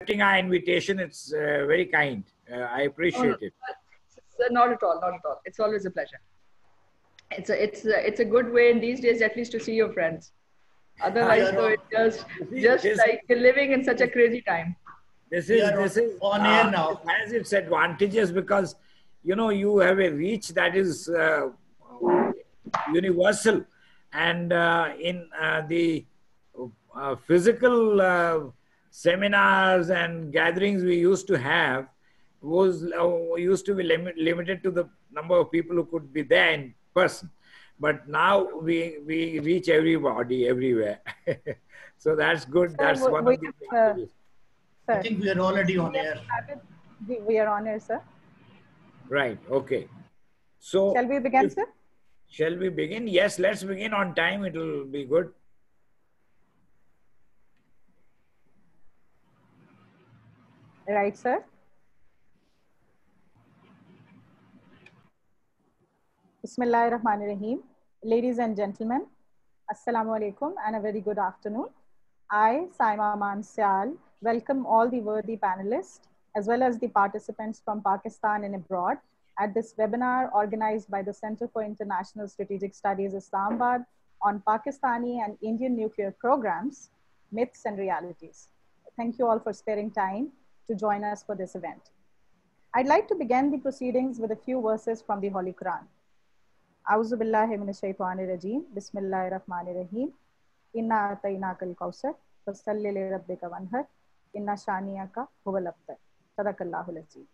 accepting our invitation. It's very kind. I appreciate it. Not at all, not at all. It's always a pleasure. It's a good way in these days, at least, to see your friends. Otherwise, though, it's just like living in such a crazy time. This is on air now. Has its advantages because you have a reach that is universal, and in the physical seminars and gatherings we used to have was used to be limited to the number of people who could be there in person, but now we reach everybody everywhere. So that's good. Sir, That's one of the advantages. I think we are already on air. We are on air, sir. Right. Okay. So shall we begin, sir? Shall we begin? Yes, let's begin on time. It will be good. Right, sir. Bismillahirrahmanirrahim. Ladies and gentlemen, Assalamu alaikum and a very good afternoon. I, Saima Sial, welcome all the worthy panelists as well as the participants from Pakistan and abroad at this webinar organized by the Center for International Strategic Studies, Islamabad, on Pakistani and Indian nuclear programs, myths and realities. Thank you all for sparing time to join us for this event. I'd like to begin the proceedings with a few verses from the Holy Quran. A'udhu billahi minash shaitanir rajeem. Bismillahir rahmanir rahim. Inna atainakal kausar. Fasalli li rabbika wanhar. Inna shaniyaka huwal abtar. Sadaqallahul azim.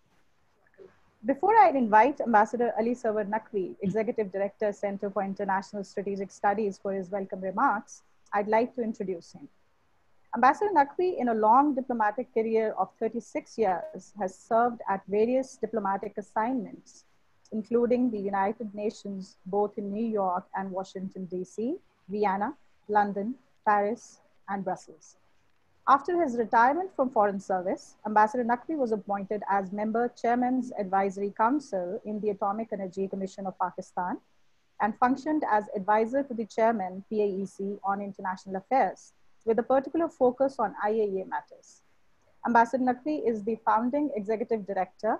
Before I invite Ambassador Ali Sarwar Naqvi, Executive Director, Center for International Strategic Studies, for his welcome remarks, I'd like to introduce him. Ambassador Naqvi, in a long diplomatic career of 36 years, has served at various diplomatic assignments, including the United Nations, both in New York and Washington, D.C., Vienna, London, Paris, and Brussels. After his retirement from Foreign Service, Ambassador Naqvi was appointed as member Chairman's Advisory Council in the Atomic Energy Commission of Pakistan and functioned as advisor to the Chairman, PAEC, on international affairs, with a particular focus on IAEA matters. Ambassador Naqvi is the founding executive director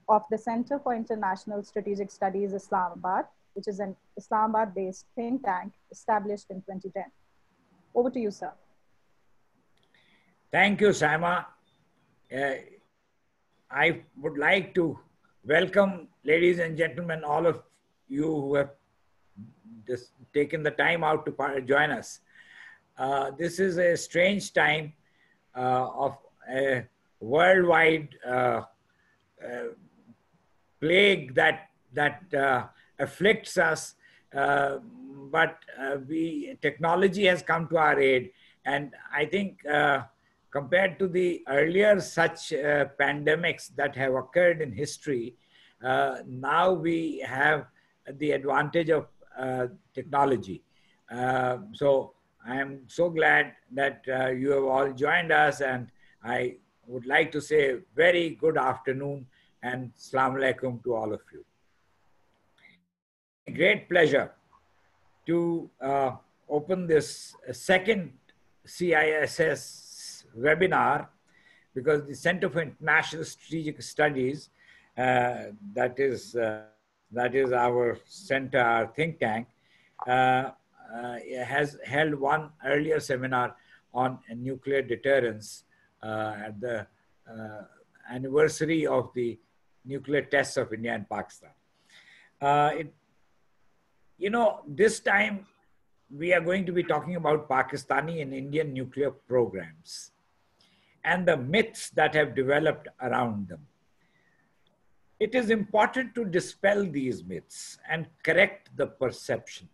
of the Center for International Strategic Studies, Islamabad, which is an Islamabad-based think tank established in 2010. Over to you, sir. Thank you, Saima. I would like to welcome, ladies and gentlemen, all of you who have just taken the time out to join us. This is a strange time of a worldwide plague that afflicts us, but technology has come to our aid, and I think compared to the earlier such pandemics that have occurred in history, now we have the advantage of technology. So I am so glad that you have all joined us, and I would like to say a very good afternoon and Assalamu alaikum to all of you. Great pleasure to open this second CISS webinar, because the Center for International Strategic Studies, that is our center, our think tank, has held one earlier seminar on nuclear deterrence at the anniversary of the nuclear tests of India and Pakistan. This time we are going to be talking about Pakistani and Indian nuclear programs and the myths that have developed around them. It is important to dispel these myths and correct the perception.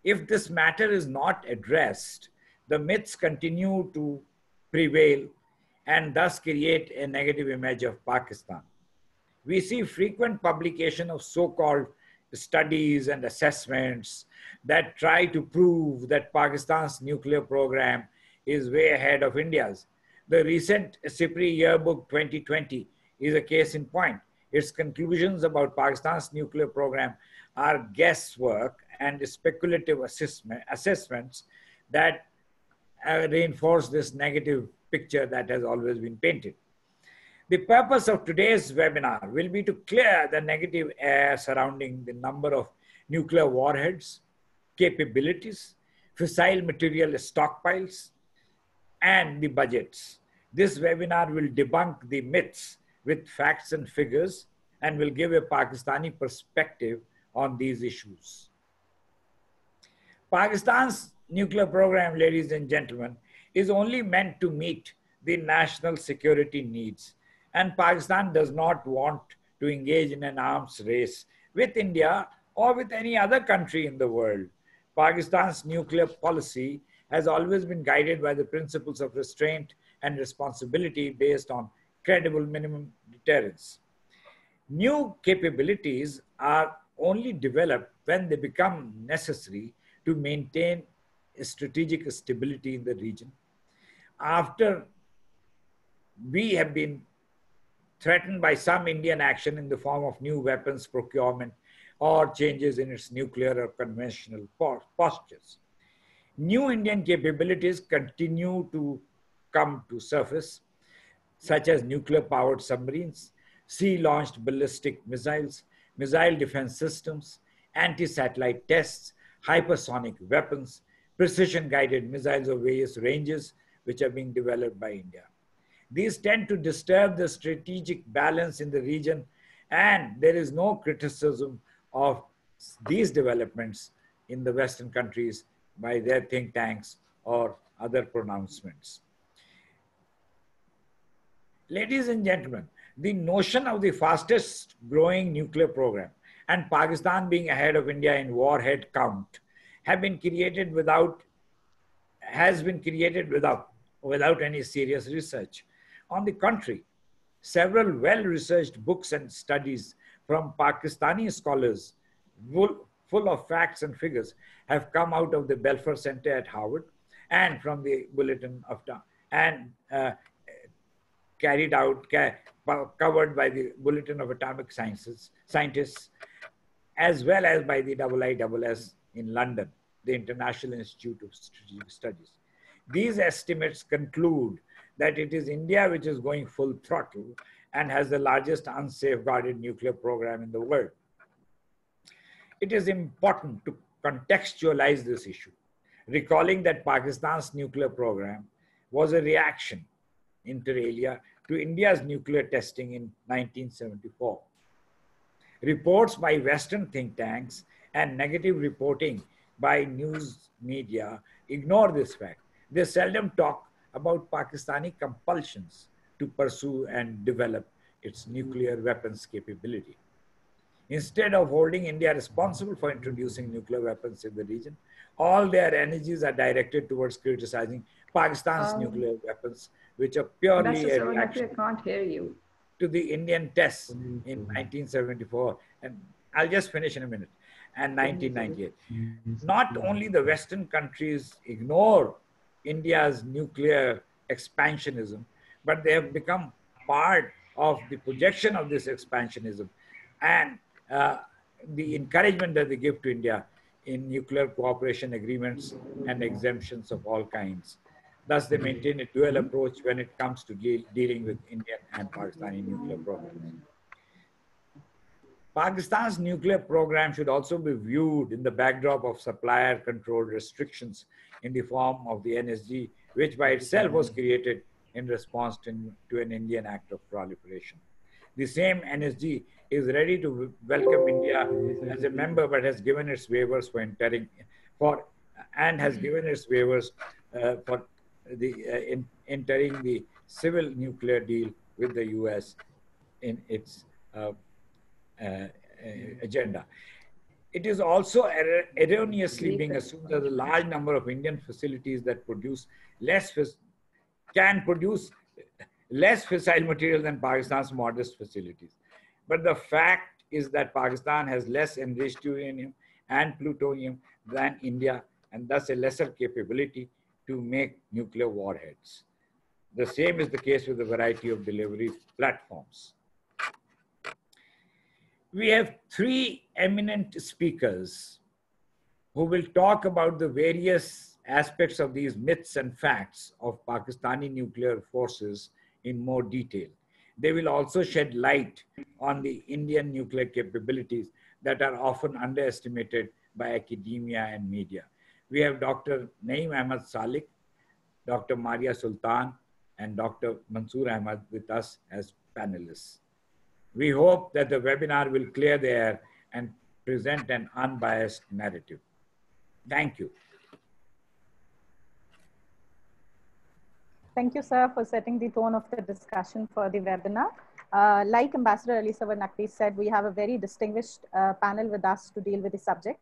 If this matter is not addressed, the myths continue to prevail and thus create a negative image of Pakistan. We see frequent publication of so-called studies and assessments that try to prove that Pakistan's nuclear program is way ahead of India's. The recent SIPRI Yearbook 2020 is a case in point. Its conclusions about Pakistan's nuclear program are guesswork and speculative assessments that reinforce this negative picture that has always been painted. The purpose of today's webinar will be to clear the negative air surrounding the number of nuclear warheads, capabilities, fissile material stockpiles, and the budgets. This webinar will debunk the myths with facts and figures and will give a Pakistani perspective on these issues. Pakistan's nuclear program, ladies and gentlemen, is only meant to meet the national security needs. And Pakistan does not want to engage in an arms race with India or with any other country in the world. Pakistan's nuclear policy has always been guided by the principles of restraint and responsibility based on credible minimum deterrence. New capabilities are only developed when they become necessary to maintain strategic stability in the region. After we have been threatened by some Indian action in the form of new weapons procurement or changes in its nuclear or conventional postures. New Indian capabilities continue to come to surface, such as nuclear-powered submarines, sea-launched ballistic missiles, missile defense systems, anti-satellite tests, hypersonic weapons, precision-guided missiles of various ranges, which are being developed by India. These tend to disturb the strategic balance in the region, and there is no criticism of these developments in the Western countries by their think tanks or other pronouncements. Ladies and gentlemen, the notion of the fastest growing nuclear program and Pakistan being ahead of India in warhead count has been created without any serious research. On the contrary, several well-researched books and studies from Pakistani scholars full of facts and figures have come out of the Belfer Center at Harvard and from the Bulletin of covered by the Bulletin of Atomic Scientists, as well as by the IISS in London, the International Institute of Strategic Studies. These estimates conclude that it is India which is going full throttle and has the largest unsafeguarded nuclear program in the world. It is important to contextualize this issue, recalling that Pakistan's nuclear program was a reaction, inter alia, to India's nuclear testing in 1974. Reports by Western think tanks and negative reporting by news media ignore this fact. They seldom talk about Pakistani compulsions to pursue and develop its nuclear weapons capability. Instead of holding India responsible for introducing nuclear weapons in the region, all their energies are directed towards criticizing Pakistan's nuclear weapons, which are purely a reaction I can't hear you. to the Indian tests in 1974. And I'll just finish in a minute. And 1998. Not only the Western countries ignore India's nuclear expansionism, but they have become part of the projection of this expansionism and the encouragement that they give to India in nuclear cooperation agreements and exemptions of all kinds. Thus, they maintain a dual approach when it comes to dealing with Indian and Pakistani nuclear programs. Pakistan's nuclear program should also be viewed in the backdrop of supplier control restrictions in the form of the NSG, which by itself was created in response to an Indian act of proliferation. The same NSG is ready to welcome India as a member, but has given its waivers for entering the entering the civil nuclear deal with the US in its agenda. It is also erroneously being assumed that a large number of Indian facilities that can produce less fissile material than Pakistan's modest facilities. But the fact is that Pakistan has less enriched uranium and plutonium than India, and thus a lesser capability to make nuclear warheads. The same is the case with a variety of delivery platforms. We have three eminent speakers who will talk about the various aspects of these myths and facts of Pakistani nuclear forces in more detail. They will also shed light on the Indian nuclear capabilities that are often underestimated by academia and media. We have Dr. Naeem Salik, Dr. Maria Sultan, and Dr. Mansoor Ahmed with us as panelists. We hope that the webinar will clear the air and present an unbiased narrative. Thank you. Thank you, sir, for setting the tone of the discussion for the webinar. Like Ambassador Sarwar Naqvi said, we have a very distinguished panel with us to deal with the subject.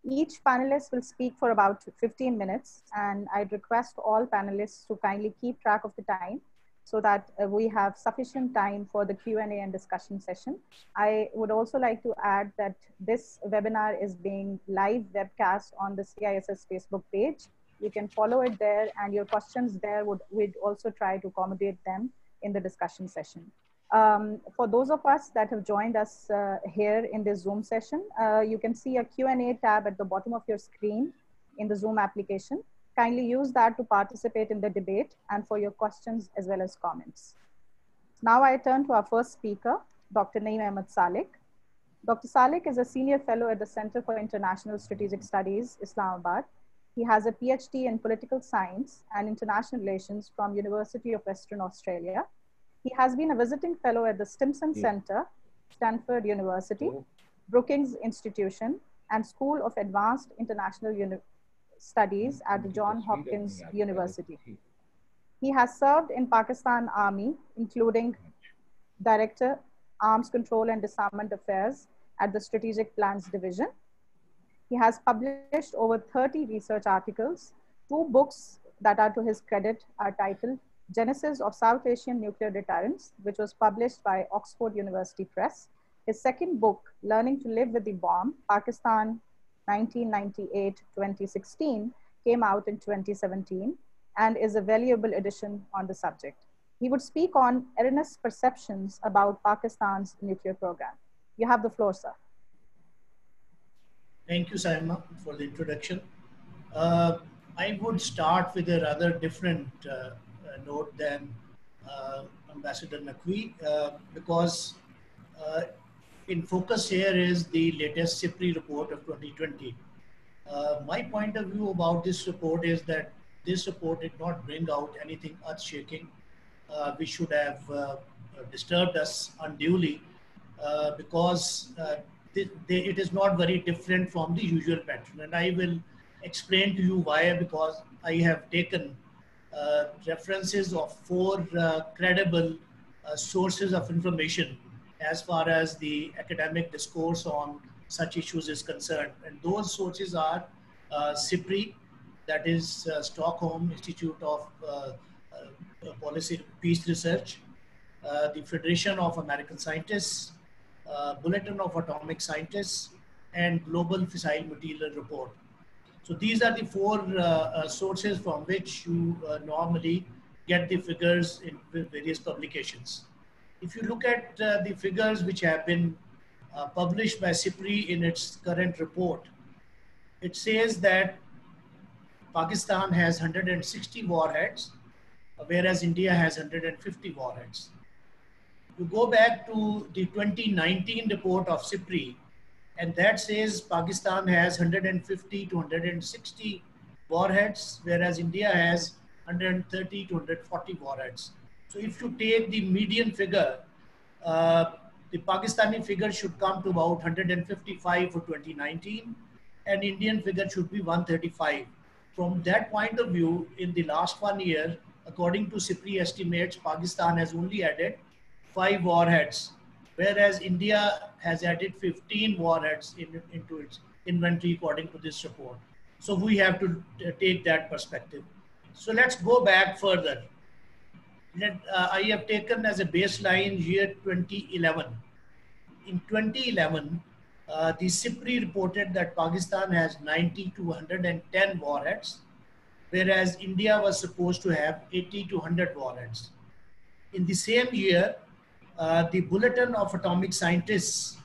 Each panelist will speak for about 15 minutes, and I'd request all panelists to kindly keep track of the time so that we have sufficient time for the Q&A and discussion session. I would also like to add that this webinar is being live webcast on the CISS Facebook page. You can follow it there, and your questions there we'd also try to accommodate them in the discussion session. For those of us that have joined us here in this Zoom session, you can see a Q&A tab at the bottom of your screen in the Zoom application. Kindly use that to participate in the debate and for your questions as well as comments. Now I turn to our first speaker, Dr. Naeem Salik. Dr. Salik is a senior fellow at the Center for International Strategic Studies, Islamabad. He has a PhD in political science and international relations from University of Western Australia. He has been a visiting fellow at the Stimson Center, Stanford University, Brookings Institution, and School of Advanced International Studies at the Johns Hopkins University. He has served in Pakistan Army, including Director, Arms Control and Disarmament Affairs at the Strategic Plans Division. He has published over 30 research articles. 2 books that are to his credit are titled Genesis of South Asian Nuclear Deterrence, which was published by Oxford University Press. His second book, Learning to Live with the Bomb, Pakistan 1998-2016, came out in 2017 and is a valuable addition on the subject. He would speak on erroneous perceptions about Pakistan's nuclear program. You have the floor, sir. Thank you, Saima, for the introduction. I would start with a rather different note than Ambassador Naqvi, because in focus here is the latest SIPRI report of 2020. My point of view about this report is that this report did not bring out anything earth-shaking, which should have disturbed us unduly, because it is not very different from the usual pattern. And I will explain to you why, because I have taken references of 4 credible sources of information as far as the academic discourse on such issues is concerned. And those sources are SIPRI, that is Stockholm Institute of Policy Peace Research, the Federation of American Scientists, Bulletin of Atomic Scientists, and Global Fissile Material Report. So these are the 4 sources from which you normally get the figures in various publications. If you look at the figures which have been published by SIPRI in its current report, it says that Pakistan has 160 warheads, whereas India has 150 warheads. You go back to the 2019 report of SIPRI, and that says Pakistan has 150 to 160 warheads, whereas India has 130 to 140 warheads. So if you take the median figure, the Pakistani figure should come to about 155 for 2019, and Indian figure should be 135. From that point of view, in the last 1 year, according to SIPRI estimates, Pakistan has only added 5 warheads, whereas India has added 15 warheads into its inventory according to this report. So we have to take that perspective. So let's go back further. I have taken as a baseline year 2011. In 2011, the SIPRI reported that Pakistan has 90 to 110 warheads, whereas India was supposed to have 80 to 100 warheads. In the same year, the Bulletin of Atomic Scientists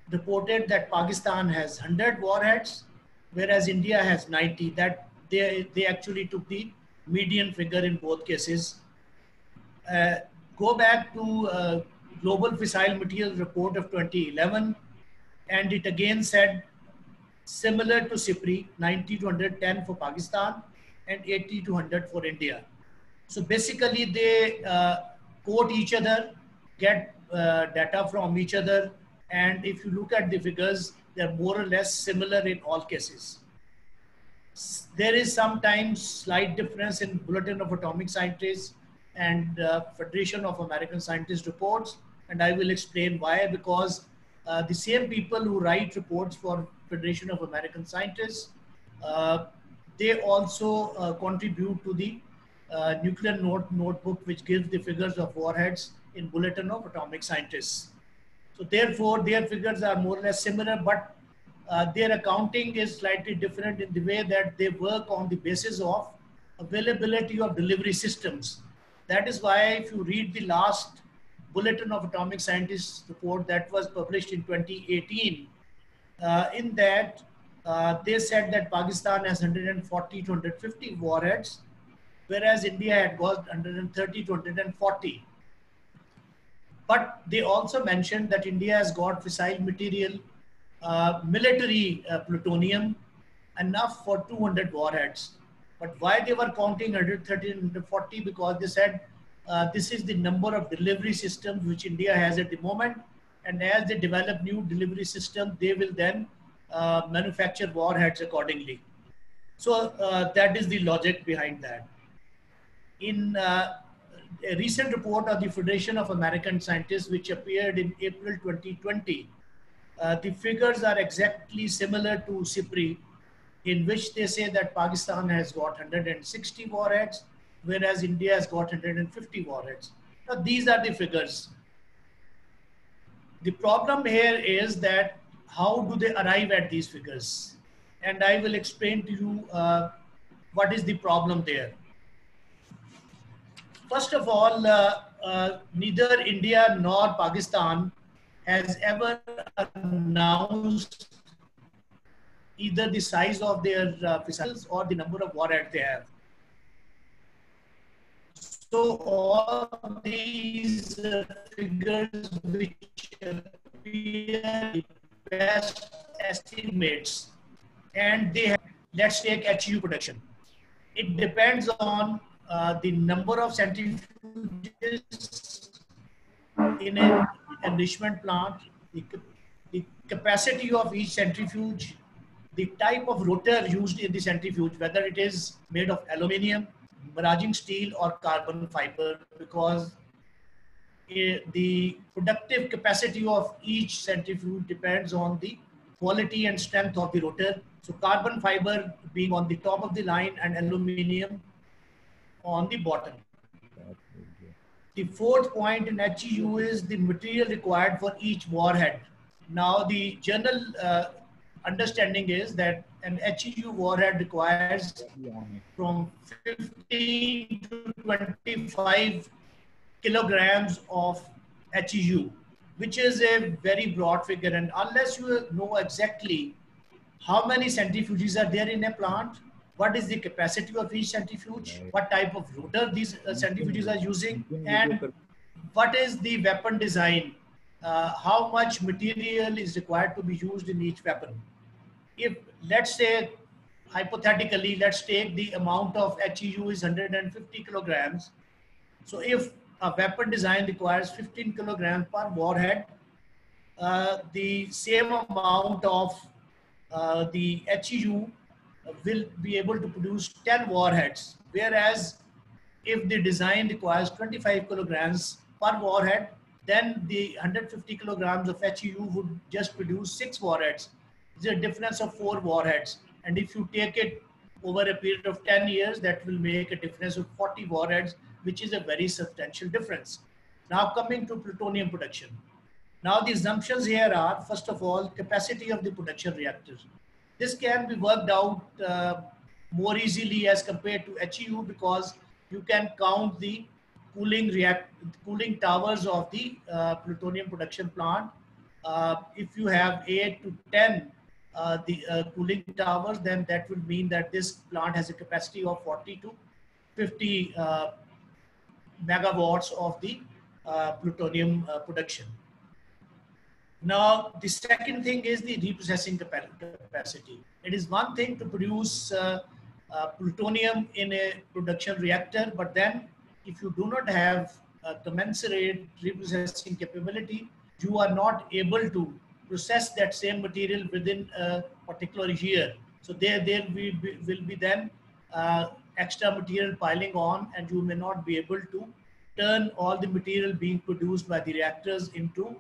reported that Pakistan has 100 warheads, whereas India has 90. That they actually took the median figure in both cases. Go back to Global Fissile Material Report of 2011, and it again said similar to SIPRI, 90 to 110 for Pakistan and 80 to 100 for India. So basically they quote each other, get data from each other, and if you look at the figures, they're more or less similar in all cases. There is sometimes slight difference in Bulletin of Atomic Scientists and Federation of American Scientists reports, and I will explain why. Because the same people who write reports for Federation of American Scientists, they also contribute to the nuclear notebook, which gives the figures of warheads in Bulletin of Atomic Scientists. So therefore, their figures are more or less similar, but their accounting is slightly different in the way that they work on the basis of availability of delivery systems. That is why if you read the last Bulletin of Atomic Scientists report that was published in 2018, in that they said that Pakistan has 140 to 150 warheads, whereas India had got 130 to 140. But they also mentioned that India has got fissile material, military plutonium, enough for 200 warheads. But why they were counting 130 and 140? Because they said this is the number of delivery systems which India has at the moment. And as they develop new delivery systems, they will then manufacture warheads accordingly. So that is the logic behind that. In a recent report of the Federation of American Scientists, which appeared in April 2020, the figures are exactly similar to SIPRI, in which they say that Pakistan has got 160 warheads, whereas India has got 150 warheads. Now, these are the figures. The problem here is that how do they arrive at these figures? And I will explain to you what is the problem there. First of all, neither India nor Pakistan has ever announced either the size of their missiles or the number of warheads they have. So all these figures which appear best estimates, and they have, let's take HU production. It depends on the number of centrifuges in an enrichment plant, the capacity of each centrifuge, the type of rotor used in the centrifuge, whether it is made of aluminium, barraging steel, or carbon fiber, because the productive capacity of each centrifuge depends on the quality and strength of the rotor. So carbon fiber being on the top of the line and aluminium on the bottom. The fourth point in HEU is the material required for each warhead. Now the general understanding is that an HEU warhead requires from 15 to 25 kilograms of HEU, which is a very broad figure. And unless you know exactly how many centrifuges are there in a plant, what is the capacity of each centrifuge, what type of rotor these centrifuges are using, and what is the weapon design, how much material is required to be used in each weapon. If, let's say, hypothetically, let's take the amount of HEU is 150 kilograms. So if a weapon design requires 15 kilograms per warhead, the same amount of the HEU will be able to produce 10 warheads. Whereas if the design requires 25 kilograms per warhead, then the 150 kilograms of HEU would just produce 6 warheads. There's a difference of 4 warheads. And if you take it over a period of 10 years, that will make a difference of 40 warheads, which is a very substantial difference. Now coming to plutonium production. Now the assumptions here are, first of all, capacity of the production reactor. This can be worked out more easily as compared to HEU, because you can count the cooling towers of the plutonium production plant. If you have 8 to 10 the cooling towers, then that would mean that this plant has a capacity of 40 to 50 megawatts of the plutonium production. Now, the second thing is the reprocessing capacity. It is one thing to produce plutonium in a production reactor, but then if you do not have a commensurate reprocessing capability, you are not able to process that same material within a particular year. So there will be then extra material piling on, and you may not be able to turn all the material being produced by the reactors into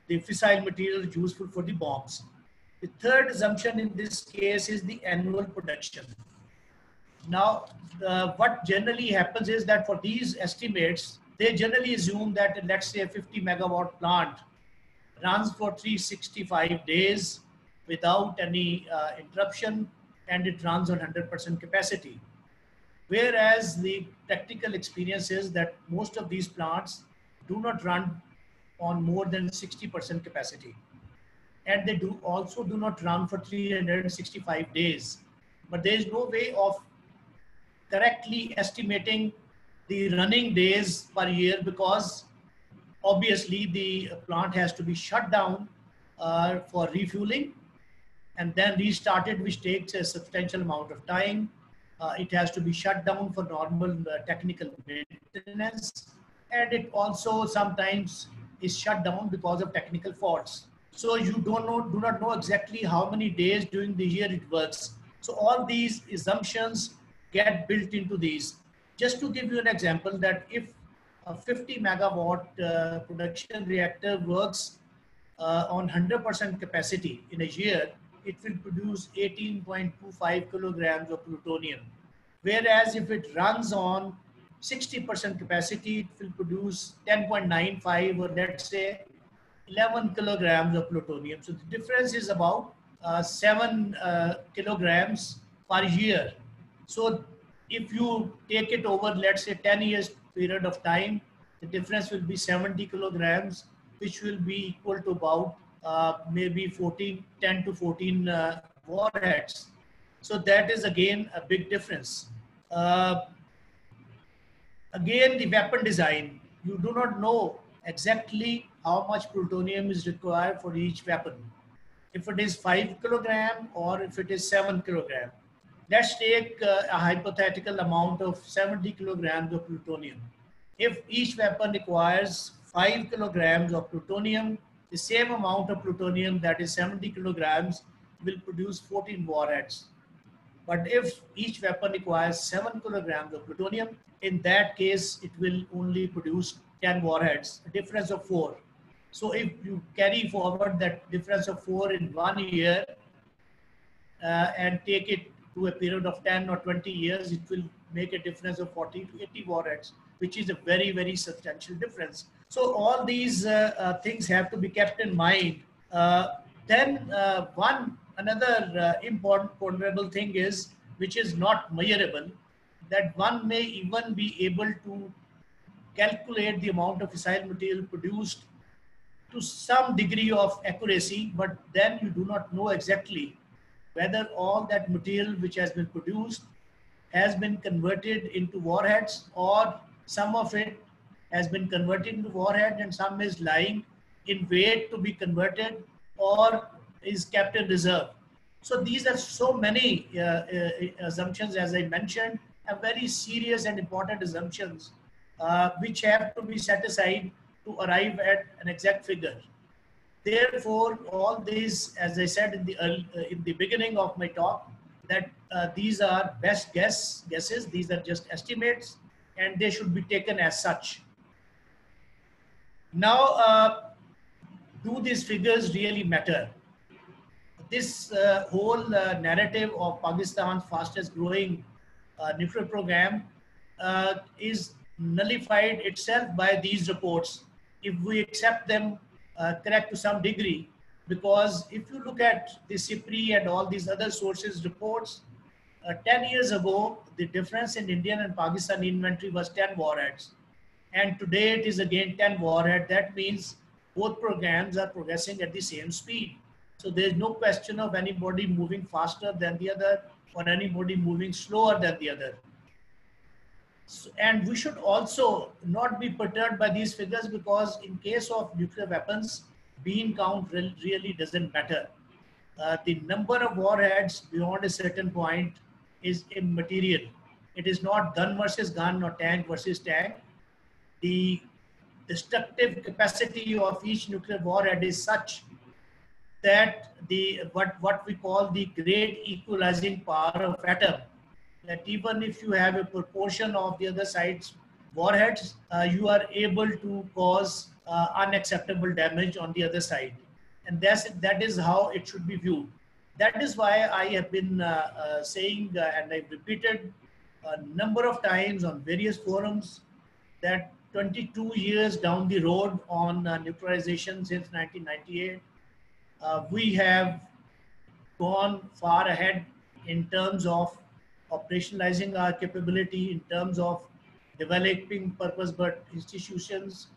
the fissile material useful for the bombs. The third assumption in this case is the annual production. Now, what generally happens is that for these estimates, they generally assume that, let's say, a 50 megawatt plant runs for 365 days without any interruption, and it runs on 100% capacity. Whereas the practical experience is that most of these plants do not run on more than 60% capacity. And they also do not run for 365 days. But there is no way of correctly estimating the running days per year, because obviously the plant has to be shut down for refueling and then restarted, which takes a substantial amount of time. It has to be shut down for normal technical maintenance, and it also sometimes is shut down because of technical faults. So you do not know exactly how many days during the year it works. So all these assumptions get built into these. Just to give you an example, that if a 50 megawatt production reactor works on 100% capacity in a year, it will produce 18.25 kilograms of plutonium. Whereas if it runs on 60% capacity, it will produce 10.95, or let's say 11 kilograms of plutonium. So the difference is about 7 kilograms per year. So if you take it over, let's say 10 years period of time, the difference will be 70 kilograms, which will be equal to about maybe 10 to 14 warheads. So that is again a big difference. Again, the weapon design, you do not know exactly how much plutonium is required for each weapon. If it is 5 kilogram or if it is 7 kilogram. Let's take a hypothetical amount of 70 kilograms of plutonium. If each weapon requires 5 kilograms of plutonium, the same amount of plutonium, that is 70 kilograms, will produce 14 warheads. But if each weapon requires 7 kilograms of plutonium, in that case, it will only produce 10 warheads, a difference of 4. So if you carry forward that difference of 4 in 1 year and take it to a period of 10 or 20 years, it will make a difference of 40 to 80 warheads, which is a very, very substantial difference. So all these things have to be kept in mind. Then another important ponderable thing is, which is not measurable, that one may even be able to calculate the amount of fissile material produced to some degree of accuracy, but then you do not know exactly whether all that material which has been produced has been converted into warheads, or some of it has been converted into warhead and some is lying in wait to be converted or is kept in reserve. So these are so many assumptions, as I mentioned, are very serious and important assumptions which have to be set aside to arrive at an exact figure. Therefore, all these, as I said in the beginning of my talk, that these are best guesses, these are just estimates, and they should be taken as such. Now, do these figures really matter? This whole narrative of Pakistan's fastest growing nuclear program is nullified itself by these reports, if we accept them correct to some degree, because if you look at the SIPRI and all these other sources reports, 10 years ago, the difference in Indian and Pakistani inventory was 10 warheads. And today it is again 10 warheads. That means both programs are progressing at the same speed. So there's no question of anybody moving faster than the other or anybody moving slower than the other. So, and we should also not be perturbed by these figures, because in case of nuclear weapons, bean count really doesn't matter. The number of warheads beyond a certain point is immaterial. It is not gun versus gun or tank versus tank. The destructive capacity of each nuclear warhead is such that what we call the great equalizing power of atom, that even if you have a proportion of the other side's warheads, you are able to cause unacceptable damage on the other side. And that is how it should be viewed. That is why I have been saying, and I've repeated a number of times on various forums, that 22 years down the road on nuclearization since 1998, we have gone far ahead in terms of operationalizing our capability, in terms of developing purpose-built institutions,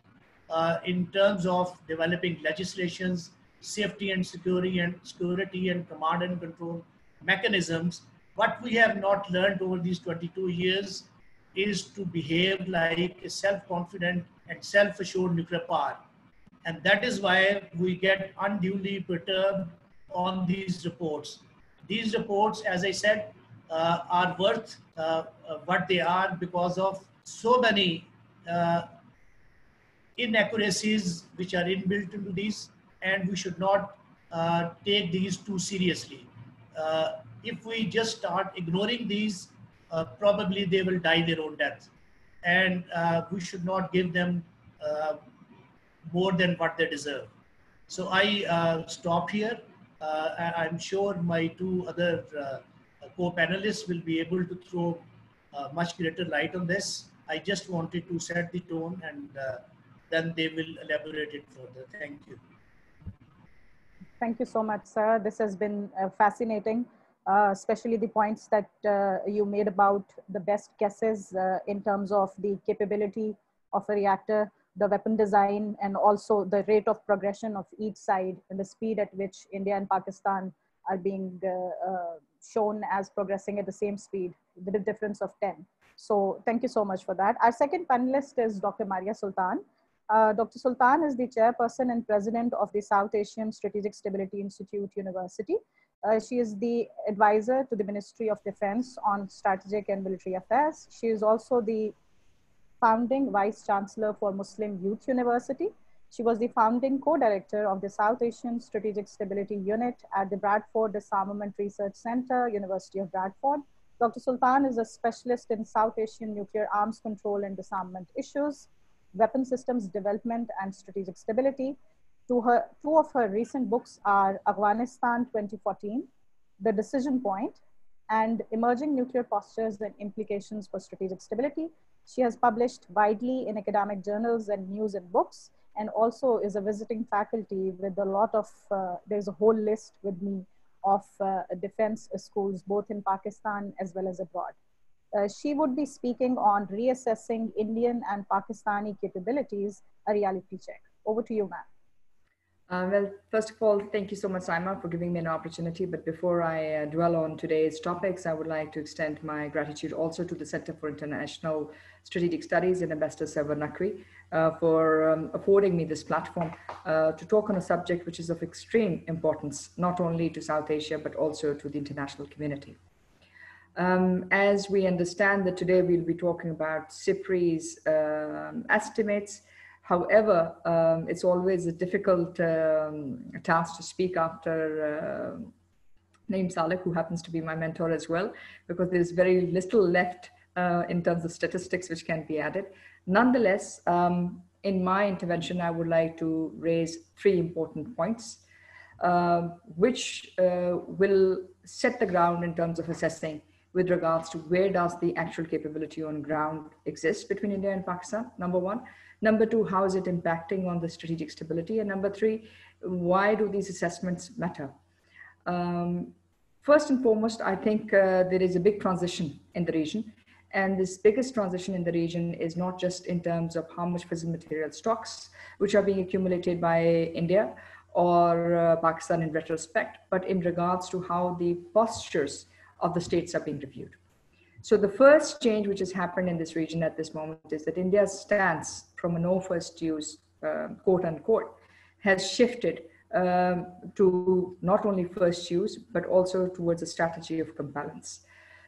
in terms of developing legislations, safety and security and command and control mechanisms. What we have not learned over these 22 years is to behave like a self-confident and self-assured nuclear power. And that is why we get unduly perturbed on these reports. These reports, as I said, are worth what they are because of so many inaccuracies which are inbuilt into these, and we should not take these too seriously. If we just start ignoring these, probably they will die their own death. And we should not give them more than what they deserve. So I stop here. I'm sure my two other co-panelists will be able to throw much greater light on this. I just wanted to set the tone, and then they will elaborate it further. Thank you. Thank you so much, sir. This has been fascinating, especially the points that you made about the best guesses in terms of the capability of a reactor, the weapon design, and also the rate of progression of each side and the speed at which India and Pakistan are being shown as progressing at the same speed with a difference of 10. So thank you so much for that. Our second panelist is Dr. Maria Sultan. Dr. Sultan is the chairperson and president of the South Asian Strategic Stability Institute University. She is the advisor to the Ministry of Defense on strategic and military affairs. She is also the founding vice chancellor for Muslim Youth University. She was the founding co-director of the South Asian Strategic Stability Unit at the Bradford Disarmament Research Center, University of Bradford. Dr. Sultan is a specialist in South Asian nuclear arms control and disarmament issues, weapon systems development and strategic stability. Two of her recent books are Afghanistan 2014, The Decision Point, and Emerging Nuclear Postures and Implications for Strategic Stability. She has published widely in academic journals and news and books, and also is a visiting faculty with a lot of, there's a whole list with me of defense schools, both in Pakistan as well as abroad. She would be speaking on reassessing Indian and Pakistani capabilities, a reality check. Over to you, ma'am. Well, first of all, thank you so much, Saima, for giving me an opportunity. But before I dwell on today's topics, I would like to extend my gratitude also to the Center for International Strategic Studies and Ambassador Sarwar Naqvi for affording me this platform to talk on a subject which is of extreme importance, not only to South Asia, but also to the international community. As we understand that today we'll be talking about SIPRI's estimates. However, it's always a difficult task to speak after Naeem Salik, who happens to be my mentor as well, because there's very little left in terms of statistics which can be added. Nonetheless, in my intervention, I would like to raise 3 important points, which will set the ground in terms of assessing with regards to where does the actual capability on ground exist between India and Pakistan, number 1. Number 2, how is it impacting on the strategic stability? And number 3, why do these assessments matter? First and foremost, I think there is a big transition in the region. And this biggest transition in the region is not just in terms of how much fissile material stocks, which are being accumulated by India, or Pakistan in retrospect, but in regards to how the postures of the states are being reviewed. So the first change which has happened in this region at this moment is that India's stance from a no first use, quote unquote, has shifted to not only first use, but also towards a strategy of compliance.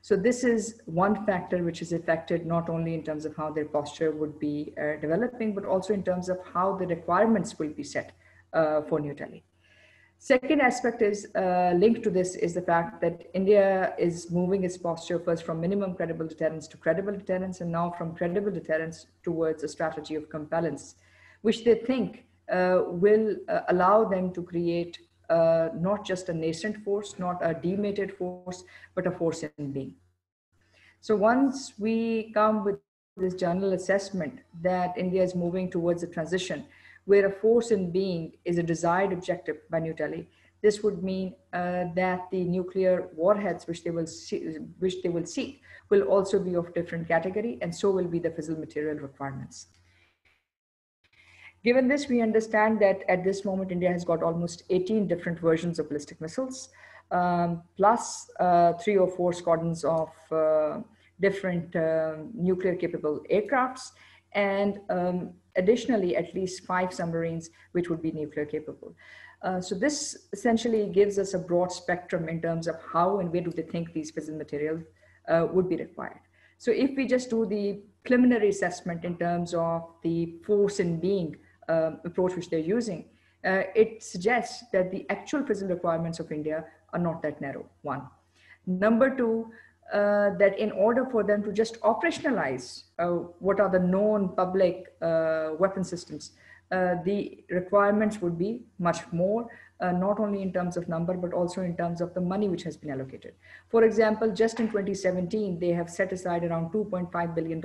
So this is one factor which is affected not only in terms of how their posture would be developing, but also in terms of how the requirements will be set for New Delhi. Second aspect is linked to this is the fact that India is moving its posture first from minimum credible deterrence to credible deterrence, and now from credible deterrence towards a strategy of compliance, which they think will allow them to create not just a nascent force, not a demated force, but a force in being. So once we come with this general assessment that India is moving towards a transition where a force in being is a desired objective by New Delhi, this would mean that the nuclear warheads which they will seek will also be of different category, and so will be the fissile material requirements. Given this, we understand that at this moment, India has got almost 18 different versions of ballistic missiles, plus 3 or 4 squadrons of different nuclear capable aircrafts, and additionally, at least 5 submarines, which would be nuclear capable. So this essentially gives us a broad spectrum in terms of how and where do they think these fissile materials would be required. So if we just do the preliminary assessment in terms of the force in being approach which they're using, it suggests that the actual fissile requirements of India are not that narrow, one. Number two, that in order for them to just operationalize what are the known public weapon systems, the requirements would be much more, not only in terms of number, but also in terms of the money which has been allocated. For example, just in 2017, they have set aside around $2.5 billion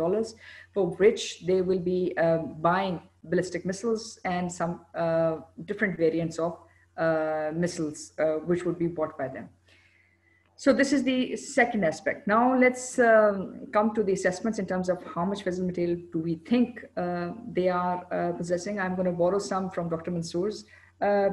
for which they will be buying ballistic missiles and some different variants of missiles which would be bought by them. So this is the second aspect. Now let's come to the assessments in terms of how much fissile material do we think they are possessing. I'm going to borrow some from Dr. Mansoor's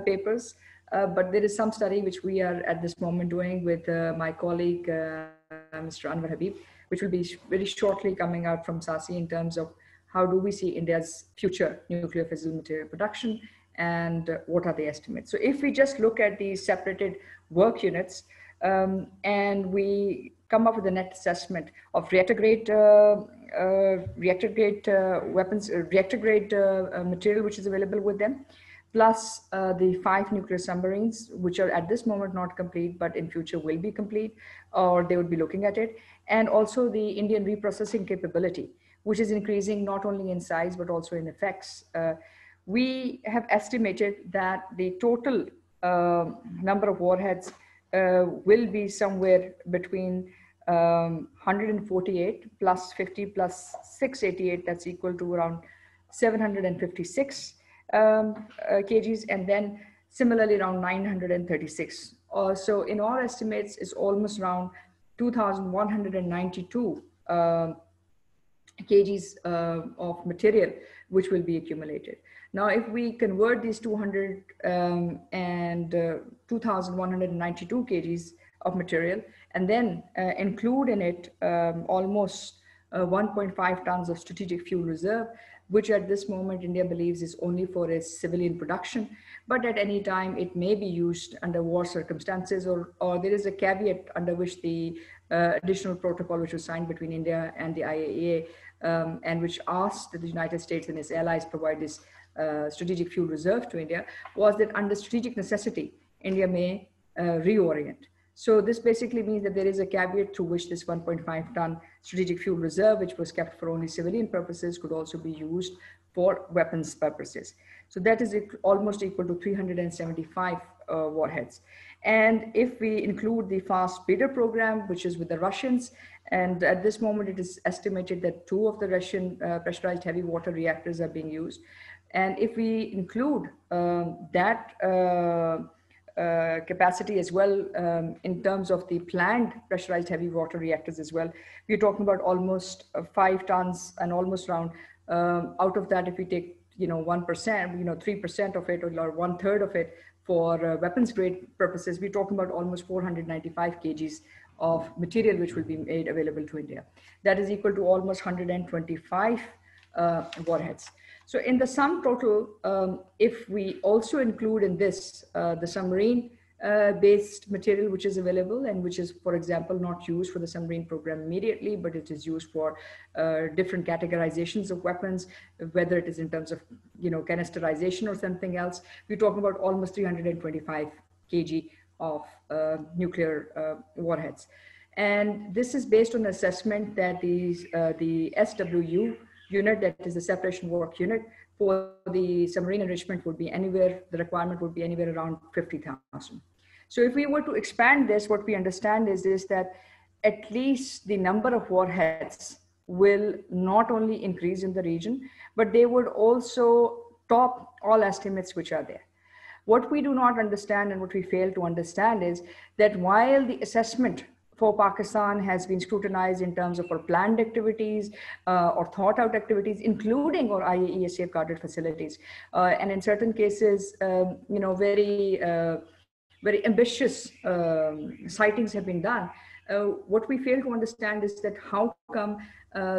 papers, but there is some study which we are at this moment doing with my colleague, Mr. Anwar Habib, which will be very shortly coming out from SASI in terms of how do we see India's future nuclear fissile material production and what are the estimates. So if we just look at these separated work units, and we come up with a net assessment of reactor-grade weapons, reactor-grade material which is available with them, plus the 5 nuclear submarines, which are at this moment not complete, but in future will be complete, or they would be looking at it, and also the Indian reprocessing capability, which is increasing not only in size, but also in effects. We have estimated that the total number of warheads will be somewhere between 148 plus 50 plus 688, that's equal to around 756 kgs, and then similarly around 936. So in our estimates, it's almost around 2,192 kgs of material which will be accumulated. Now, if we convert these 2,192 kgs of material and then include in it almost 1.5 tons of strategic fuel reserve, which at this moment India believes is only for its civilian production, but at any time it may be used under war circumstances, or there is a caveat under which the additional protocol which was signed between India and the IAEA and which asked that the United States and its allies provide this strategic fuel reserve to India, was that under strategic necessity, India may reorient. So this basically means that there is a caveat through which this 1.5 ton strategic fuel reserve, which was kept for only civilian purposes, could also be used for weapons purposes. So that is almost equal to 375 warheads. And if we include the fast breeder program, which is with the Russians, and at this moment it is estimated that 2 of the Russian pressurized heavy water reactors are being used. And if we include that capacity as well in terms of the planned pressurized heavy water reactors as well, we're talking about almost 5 tons and almost around, out of that, if we take 1%, 3% of it, or 1/3 of it for weapons grade purposes, we're talking about almost 495 kgs of material which will be made available to India. That is equal to almost 125 warheads. So in the sum total, if we also include in this the submarine based material which is available and which is, for example, not used for the submarine program immediately, but it is used for different categorizations of weapons, whether it is in terms of canisterization or something else, we're talking about almost 325 kg of nuclear warheads. And this is based on assessment that is the SWU unit, that is the separation work unit, for the submarine enrichment would be anywhere, the requirement would be anywhere around 50,000. So if we were to expand this, what we understand is that at least the number of warheads will not only increase in the region, but they would also top all estimates which are there. What we do not understand and what we fail to understand is that while the assessment for Pakistan has been scrutinized in terms of our planned activities or thought out activities, including our IAEA safeguarded facilities, and in certain cases, very ambitious sightings have been done. What we fail to understand is that how come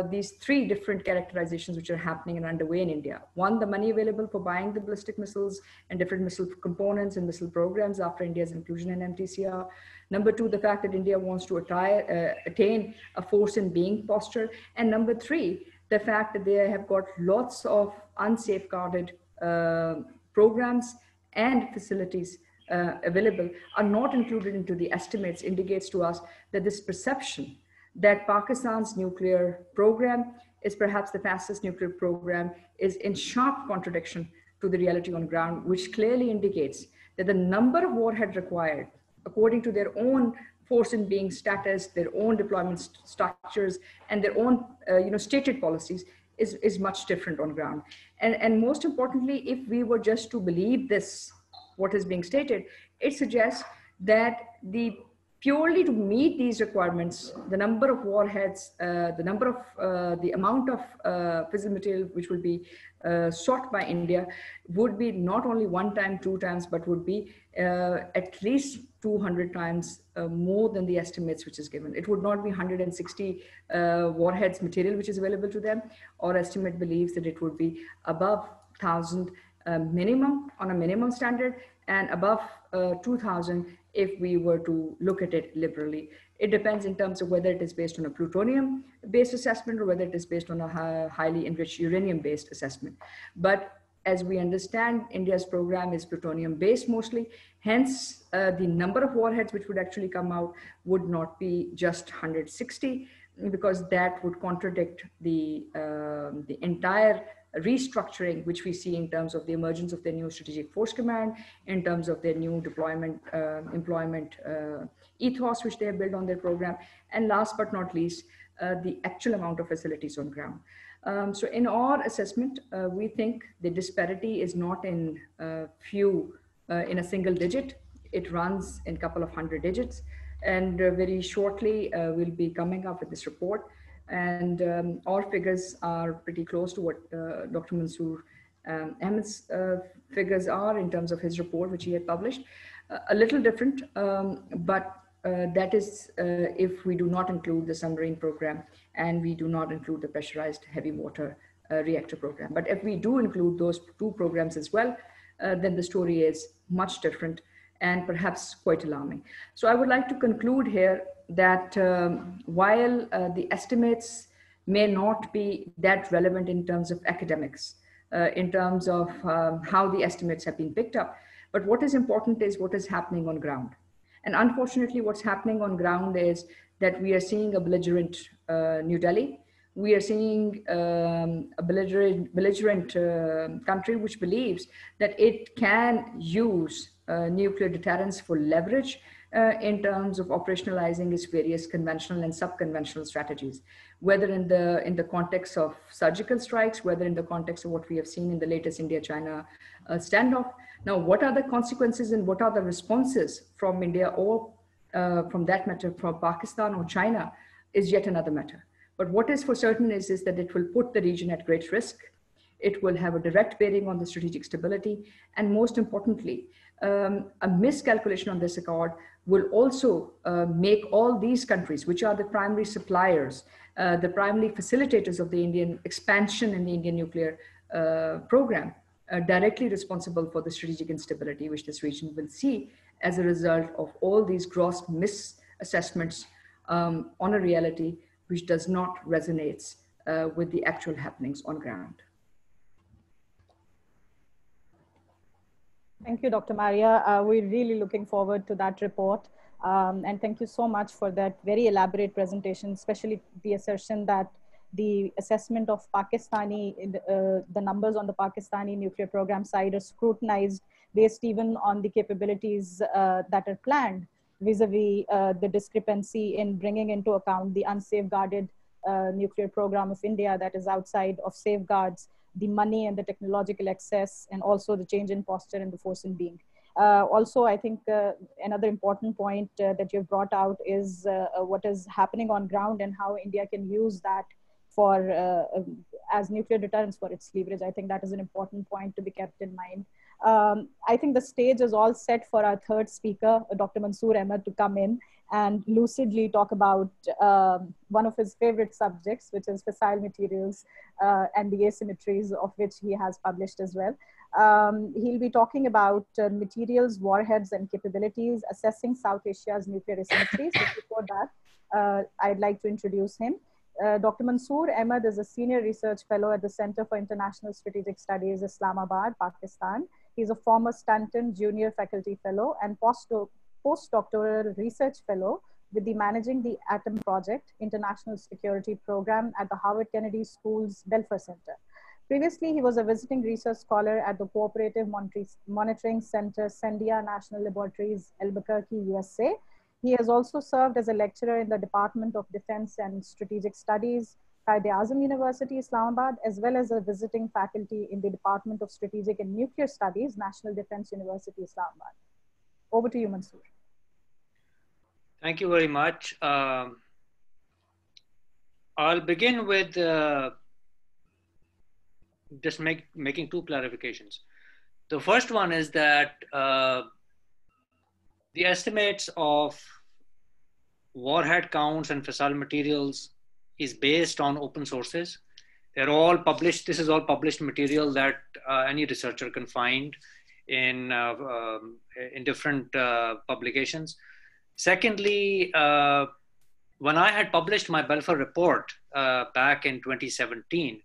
these three different characterizations which are happening and underway in India. One, the money available for buying the ballistic missiles and different missile components and missile programs after India's inclusion in MTCR. Number two, the fact that India wants to attain a force in being posture. And number three, the fact that they have got lots of unsafeguarded programs and facilities available are not included into the estimates, indicates to us that this perception that Pakistan's nuclear program is perhaps the fastest nuclear program is in sharp contradiction to the reality on ground, which clearly indicates that the number of warheads required according to their own force in being status, their own deployment structures, and their own stated policies is much different on ground. And most importantly, if we were just to believe this, what is being stated, it suggests that purely to meet these requirements, the number of warheads, the amount of fissile material which will be sought by India would be not only 1 time, 2 times, but would be at least 200 times more than the estimates which is given. It would not be 160 warheads material which is available to them. Our estimate believes that it would be above 1,000 minimum on a minimum standard, and above 2,000 if we were to look at it liberally. It depends in terms of whether it is based on a plutonium-based assessment or whether it is based on a highly enriched uranium-based assessment. But as we understand, India's program is plutonium-based mostly. Hence, the number of warheads which would actually come out would not be just 160, because that would contradict the entire restructuring which we see in terms of the emergence of their new strategic force command, in terms of their new deployment, employment ethos which they have built on their program, and last but not least, the actual amount of facilities on ground. So in our assessment, we think the disparity is not in in a single digit. It runs in a couple of hundred digits, and very shortly we'll be coming up with this report. And our figures are pretty close to what Dr. Mansoor Ahmed's figures are in terms of his report, which he had published. A little different, but that is if we do not include the submarine program and we do not include the pressurized heavy water reactor program. But if we do include those 2 programs as well, then the story is much different and perhaps quite alarming. So I would like to conclude here that while the estimates may not be that relevant in terms of academics, in terms of how the estimates have been picked up, but what is important is what is happening on ground. And unfortunately, what's happening on ground is that we are seeing a belligerent New Delhi. We are seeing a belligerent country which believes that it can use nuclear deterrence for leverage in terms of operationalizing its various conventional and sub-conventional strategies, whether in the context of surgical strikes, whether in the context of what we have seen in the latest India-China standoff. Now, what are the consequences and what are the responses from India or from that matter from Pakistan or China is yet another matter. But what is for certain is that it will put the region at great risk. It will have a direct bearing on the strategic stability. And most importantly, a miscalculation on this accord will also make all these countries, which are the primary suppliers, the primary facilitators of the Indian expansion in the Indian nuclear program, directly responsible for the strategic instability which this region will see as a result of all these gross misassessments on a reality which does not resonate with the actual happenings on ground. Thank you, Dr. Maria. We're really looking forward to that report. And thank you so much for that very elaborate presentation, especially the assertion that the assessment of Pakistani, the numbers on the Pakistani nuclear program side are scrutinized based even on the capabilities that are planned vis-a-vis the discrepancy in bringing into account the unsafeguarded nuclear program of India that is outside of safeguards, the money and the technological access, and also the change in posture and the force in being. Also, I think another important point that you've brought out is what is happening on ground and how India can use that for as nuclear deterrence for its leverage. I think that is an important point to be kept in mind. I think the stage is all set for our third speaker, Dr. Mansoor Ahmed, to come in and lucidly talk about one of his favorite subjects, which is fissile materials and the asymmetries of which he has published as well. He'll be talking about materials, warheads, and capabilities, assessing South Asia's nuclear asymmetries. But before that, I'd like to introduce him. Dr. Mansoor Ahmed is a senior research fellow at the Center for International Strategic Studies, Islamabad, Pakistan. He's a former Stanton Junior Faculty Fellow and postdoctoral research fellow with the Managing the Atom Project International Security Program at the Howard Kennedy School's Belfer Center. Previously, he was a visiting research scholar at the Cooperative Monitoring Center, Sandia National Laboratories, Albuquerque, USA. He has also served as a lecturer in the Department of Defense and Strategic Studies, Quaid-e-Azam University, Islamabad, as well as a visiting faculty in the Department of Strategic and Nuclear Studies, National Defense University, Islamabad. Over to you, Mansoor. Thank you very much. I'll begin with just making two clarifications. The first one is that the estimates of warhead counts and fissile materials is based on open sources. They're all published. This is all published material that any researcher can find in different publications. Secondly, when I had published my Belfer report back in 2017,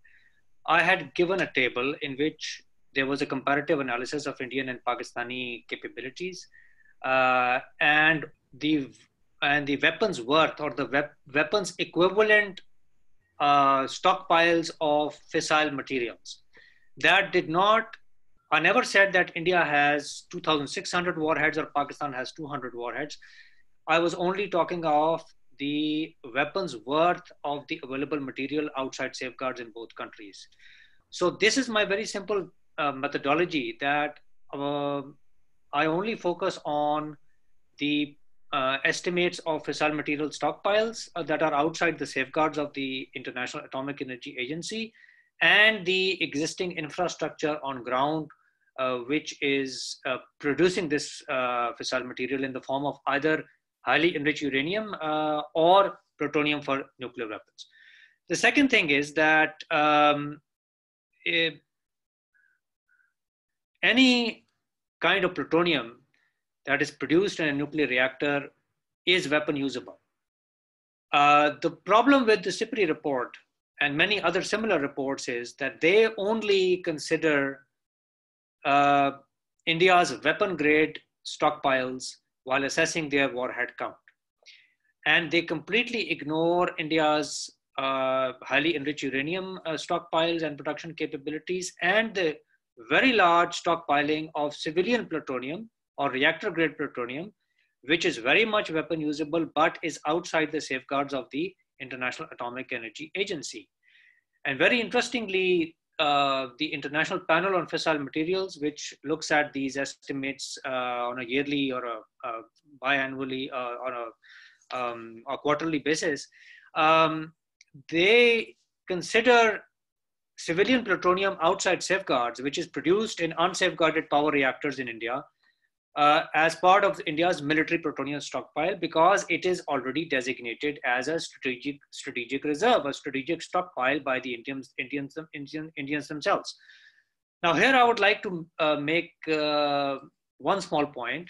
I had given a table in which there was a comparative analysis of Indian and Pakistani capabilities, and the weapons worth, or the weapons equivalent stockpiles of fissile materials. That did not, I never said that India has 2,600 warheads or Pakistan has 200 warheads. I was only talking of the weapons worth of the available material outside safeguards in both countries. So this is my very simple methodology, that I only focus on the estimates of fissile material stockpiles that are outside the safeguards of the International Atomic Energy Agency, and the existing infrastructure on ground which is producing this fissile material in the form of either highly enriched uranium or plutonium for nuclear weapons. The second thing is that any kind of plutonium that is produced in a nuclear reactor is weapon usable. The problem with the SIPRI report and many other similar reports is that they only consider India's weapon grade stockpiles while assessing their warhead count. And they completely ignore India's highly enriched uranium stockpiles and production capabilities, and the very large stockpiling of civilian plutonium or reactor grade plutonium, which is very much weapon usable, but is outside the safeguards of the International Atomic Energy Agency. And very interestingly, the International Panel on Fissile Materials, which looks at these estimates on a yearly or a biannually on a quarterly basis, they consider civilian plutonium outside safeguards, which is produced in unsafeguarded power reactors in India, as part of India's military plutonium stockpile, because it is already designated as a strategic reserve, a strategic stockpile by the Indians themselves. Now, here I would like to make one small point,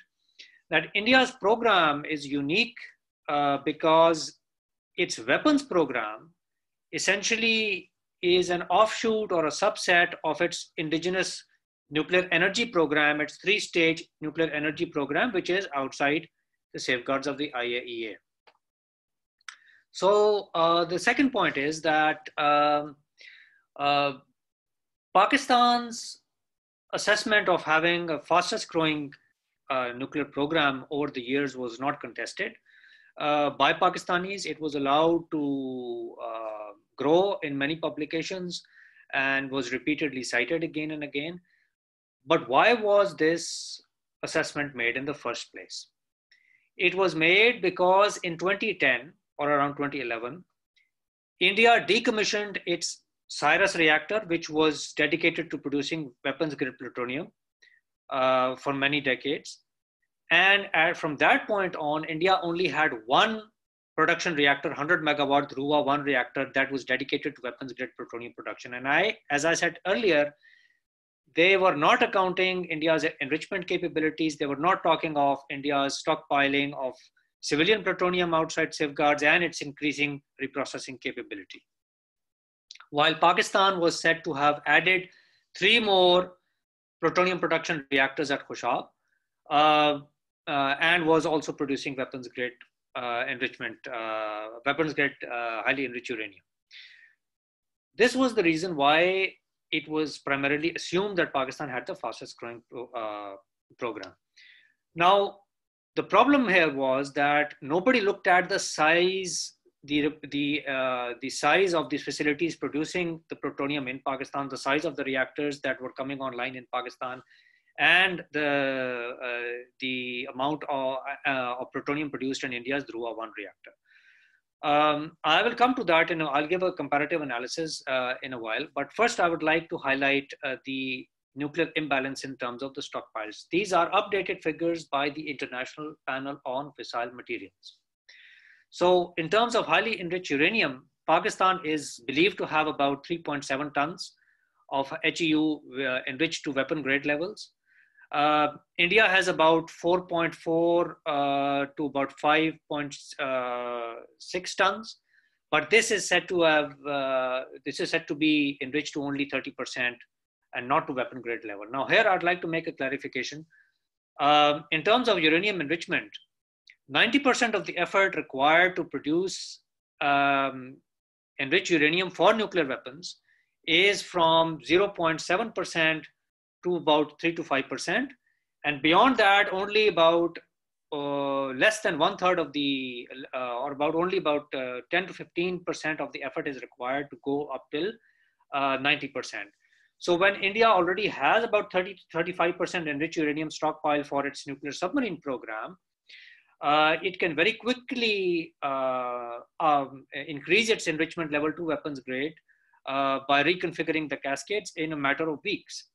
that India's program is unique because its weapons program essentially is an offshoot or a subset of its indigenous nuclear energy program, its three-stage nuclear energy program, which is outside the safeguards of the IAEA. So the second point is that Pakistan's assessment of having a fastest growing nuclear program over the years was not contested by Pakistanis. It was allowed to grow in many publications and was repeatedly cited again and again. But why was this assessment made in the first place? It was made because in 2010 or around 2011, India decommissioned its CISS reactor, which was dedicated to producing weapons-grade plutonium for many decades. And from that point on, India only had one production reactor, 100 megawatt Dhruva 1 reactor that was dedicated to weapons-grade plutonium production. And as I said earlier, they were not accounting India's enrichment capabilities. They were not talking of India's stockpiling of civilian plutonium outside safeguards and its increasing reprocessing capability. While Pakistan was said to have added 3 more plutonium production reactors at Khushab and was also producing weapons-grade enrichment, weapons-grade highly enriched uranium. This was the reason why it was primarily assumed that Pakistan had the fastest growing program. Now, the problem here was that nobody looked at the size, the size of these facilities producing the plutonium in Pakistan, the size of the reactors that were coming online in Pakistan, and the amount of plutonium produced in India's Dhruva 1 reactor. I will come to that and I'll give a comparative analysis in a while. But first, I would like to highlight the nuclear imbalance in terms of the stockpiles. These are updated figures by the International Panel on Fissile Materials. So in terms of highly enriched uranium, Pakistan is believed to have about 3.7 tons of HEU enriched to weapon grade levels. India has about 4.4 to about 5.6 tons, but this is said to have be enriched to only 30% and not to weapon grade level. Now here I'd like to make a clarification. In terms of uranium enrichment, 90% of the effort required to produce enriched uranium for nuclear weapons is from 0.7% to about 3 to 5%. And beyond that, only about less than 1/3 of the, or about only about 10 to 15% of the effort is required to go up till 90%. So when India already has about 30 to 35% enriched uranium stockpile for its nuclear submarine program, it can very quickly increase its enrichment level to weapons grade by reconfiguring the cascades in a matter of weeks.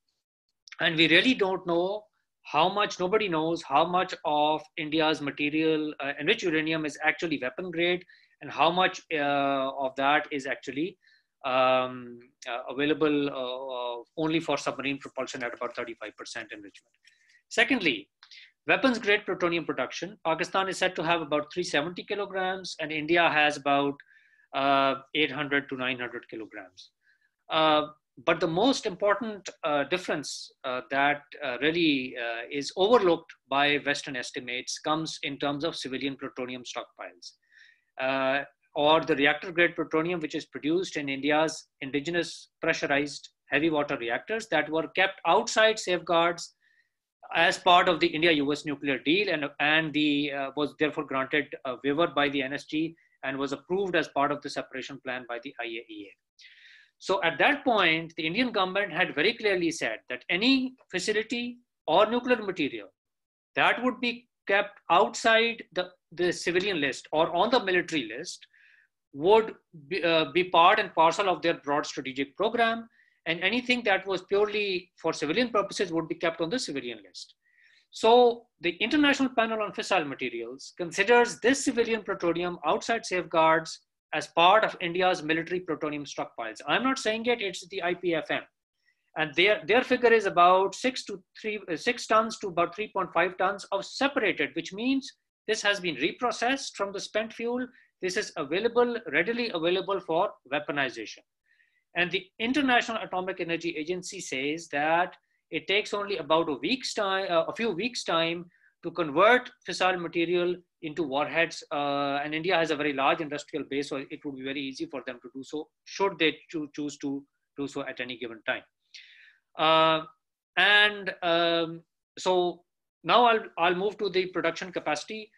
And we really don't know how much, nobody knows how much of India's material, enriched uranium, is actually weapon grade and how much of that is actually available only for submarine propulsion at about 35% enrichment. Secondly, weapons grade plutonium production, Pakistan is said to have about 370 kilograms and India has about 800 to 900 kilograms. But the most important difference that really is overlooked by Western estimates comes in terms of civilian plutonium stockpiles, or the reactor grade plutonium, which is produced in India's indigenous pressurized heavy water reactors that were kept outside safeguards as part of the India-US nuclear deal and was therefore granted a waiver by the NSG and was approved as part of the separation plan by the IAEA. So at that point, the Indian government had very clearly said that any facility or nuclear material that would be kept outside the civilian list or on the military list would be part and parcel of their broad strategic program, and anything that was purely for civilian purposes would be kept on the civilian list. So the International Panel on Fissile Materials considers this civilian plutonium outside safeguards as part of India's military plutonium stockpiles. I'm not saying it, it's the IPFM. And their figure is about 6 tons to about 3.5 tons of separated, which means this has been reprocessed from the spent fuel. This is available, readily available for weaponization. And the International Atomic Energy Agency says that it takes only about a few weeks time to convert fissile material into warheads. And India has a very large industrial base, so it would be very easy for them to do so, should they choose to do so at any given time. So now I'll move to the production capacity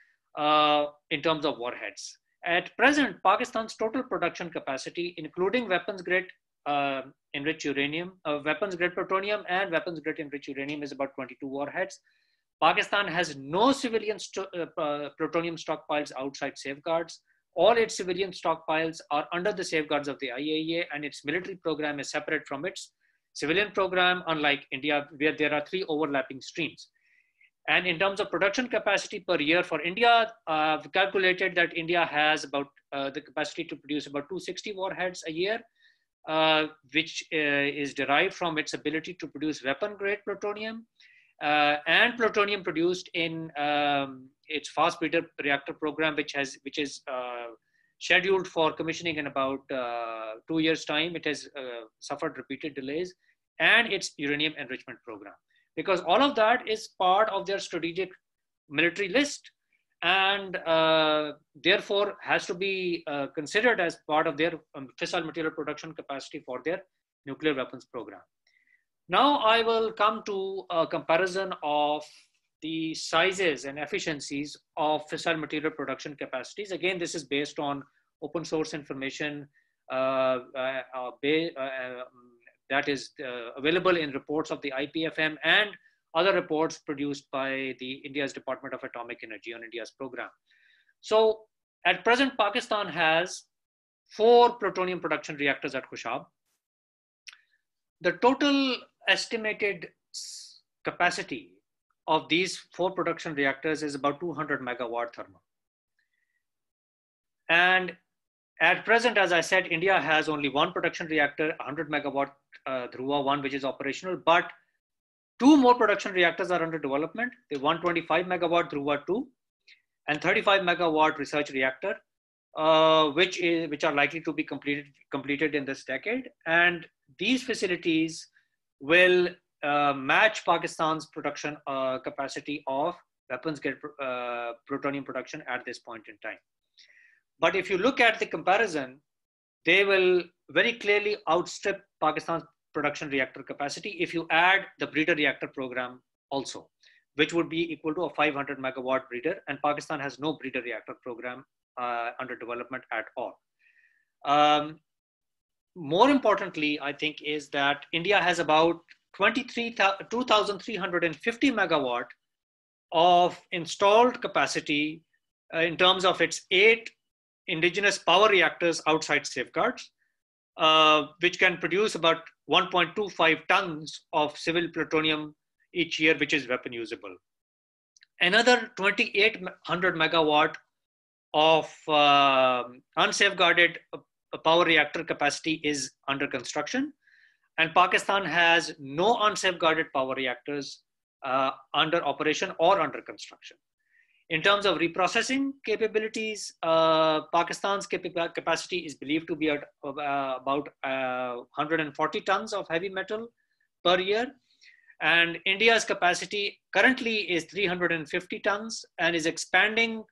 in terms of warheads. At present, Pakistan's total production capacity, including weapons grade enriched uranium, weapons grade plutonium and weapons grade enriched uranium, is about 22 warheads. Pakistan has no civilian plutonium stockpiles outside safeguards. All its civilian stockpiles are under the safeguards of the IAEA, and its military program is separate from its civilian program, unlike India, where there are 3 overlapping streams. And in terms of production capacity per year for India, we calculated that India has about the capacity to produce about 260 warheads a year, which is derived from its ability to produce weapon-grade plutonium and plutonium produced in its fast breeder reactor program, which is scheduled for commissioning in about 2 years' time. It has suffered repeated delays, and its uranium enrichment program, because all of that is part of their strategic military list, and therefore has to be considered as part of their fissile material production capacity for their nuclear weapons program. Now I will come to a comparison of the sizes and efficiencies of fissile material production capacities. Again, this is based on open source information that is available in reports of the IPFM and other reports produced by the India's Department of Atomic Energy on India's program. So at present, Pakistan has 4 plutonium production reactors at Khushab. The total estimated capacity of these 4 production reactors is about 200 megawatt thermal. And at present, as I said, India has only 1 production reactor, 100 megawatt Dhruva 1, which is operational, but 2 more production reactors are under development. The 125 megawatt Dhruva 2 and 35 megawatt research reactor, which are likely to be completed in this decade. And these facilities will match Pakistan's production capacity of weapons grade plutonium production at this point in time. But if you look at the comparison, they will very clearly outstrip Pakistan's production reactor capacity if you add the breeder reactor program also, which would be equal to a 500 megawatt breeder, and Pakistan has no breeder reactor program under development at all. More importantly, I think, is that India has about 2,350 megawatt of installed capacity in terms of its 8 indigenous power reactors outside safeguards, which can produce about 1.25 tons of civil plutonium each year, which is weapon usable. Another 2,800 megawatt of unsafeguarded power reactor capacity is under construction. And Pakistan has no unsafeguarded power reactors under operation or under construction. In terms of reprocessing capabilities, Pakistan's capacity is believed to be at about 140 tons of heavy metal per year. And India's capacity currently is 350 tons and is expanding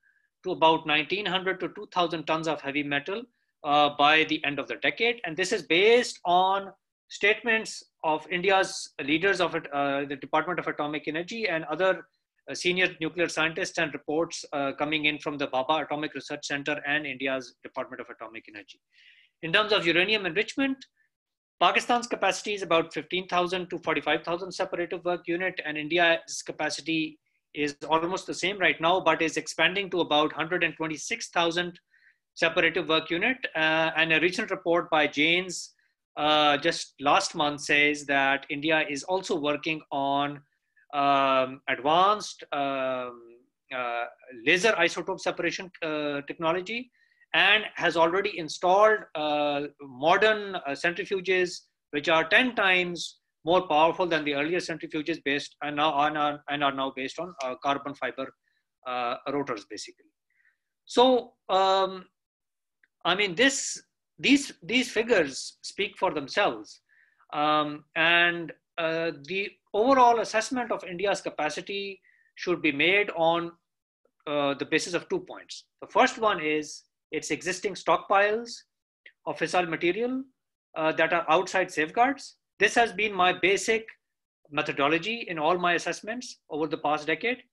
to about 1,900 to 2,000 tons of heavy metal by the end of the decade. And this is based on statements of India's leaders of the Department of Atomic Energy and other senior nuclear scientists, and reports coming in from the Baba Atomic Research Center and India's Department of Atomic Energy. In terms of uranium enrichment, Pakistan's capacity is about 15,000 to 45,000 separative work unit, and India's capacity is almost the same right now, but is expanding to about 126,000 separative work unit. And a recent report by Jane's just last month says that India is also working on advanced laser isotope separation technology, and has already installed modern centrifuges which are 10 times more powerful than the earlier centrifuges based and are now based on carbon fiber rotors basically. So I mean, these figures speak for themselves, and the overall assessment of India's capacity should be made on the basis of 2 points. The first one is its existing stockpiles of fissile material that are outside safeguards. This has been my basic methodology in all my assessments over the past decade.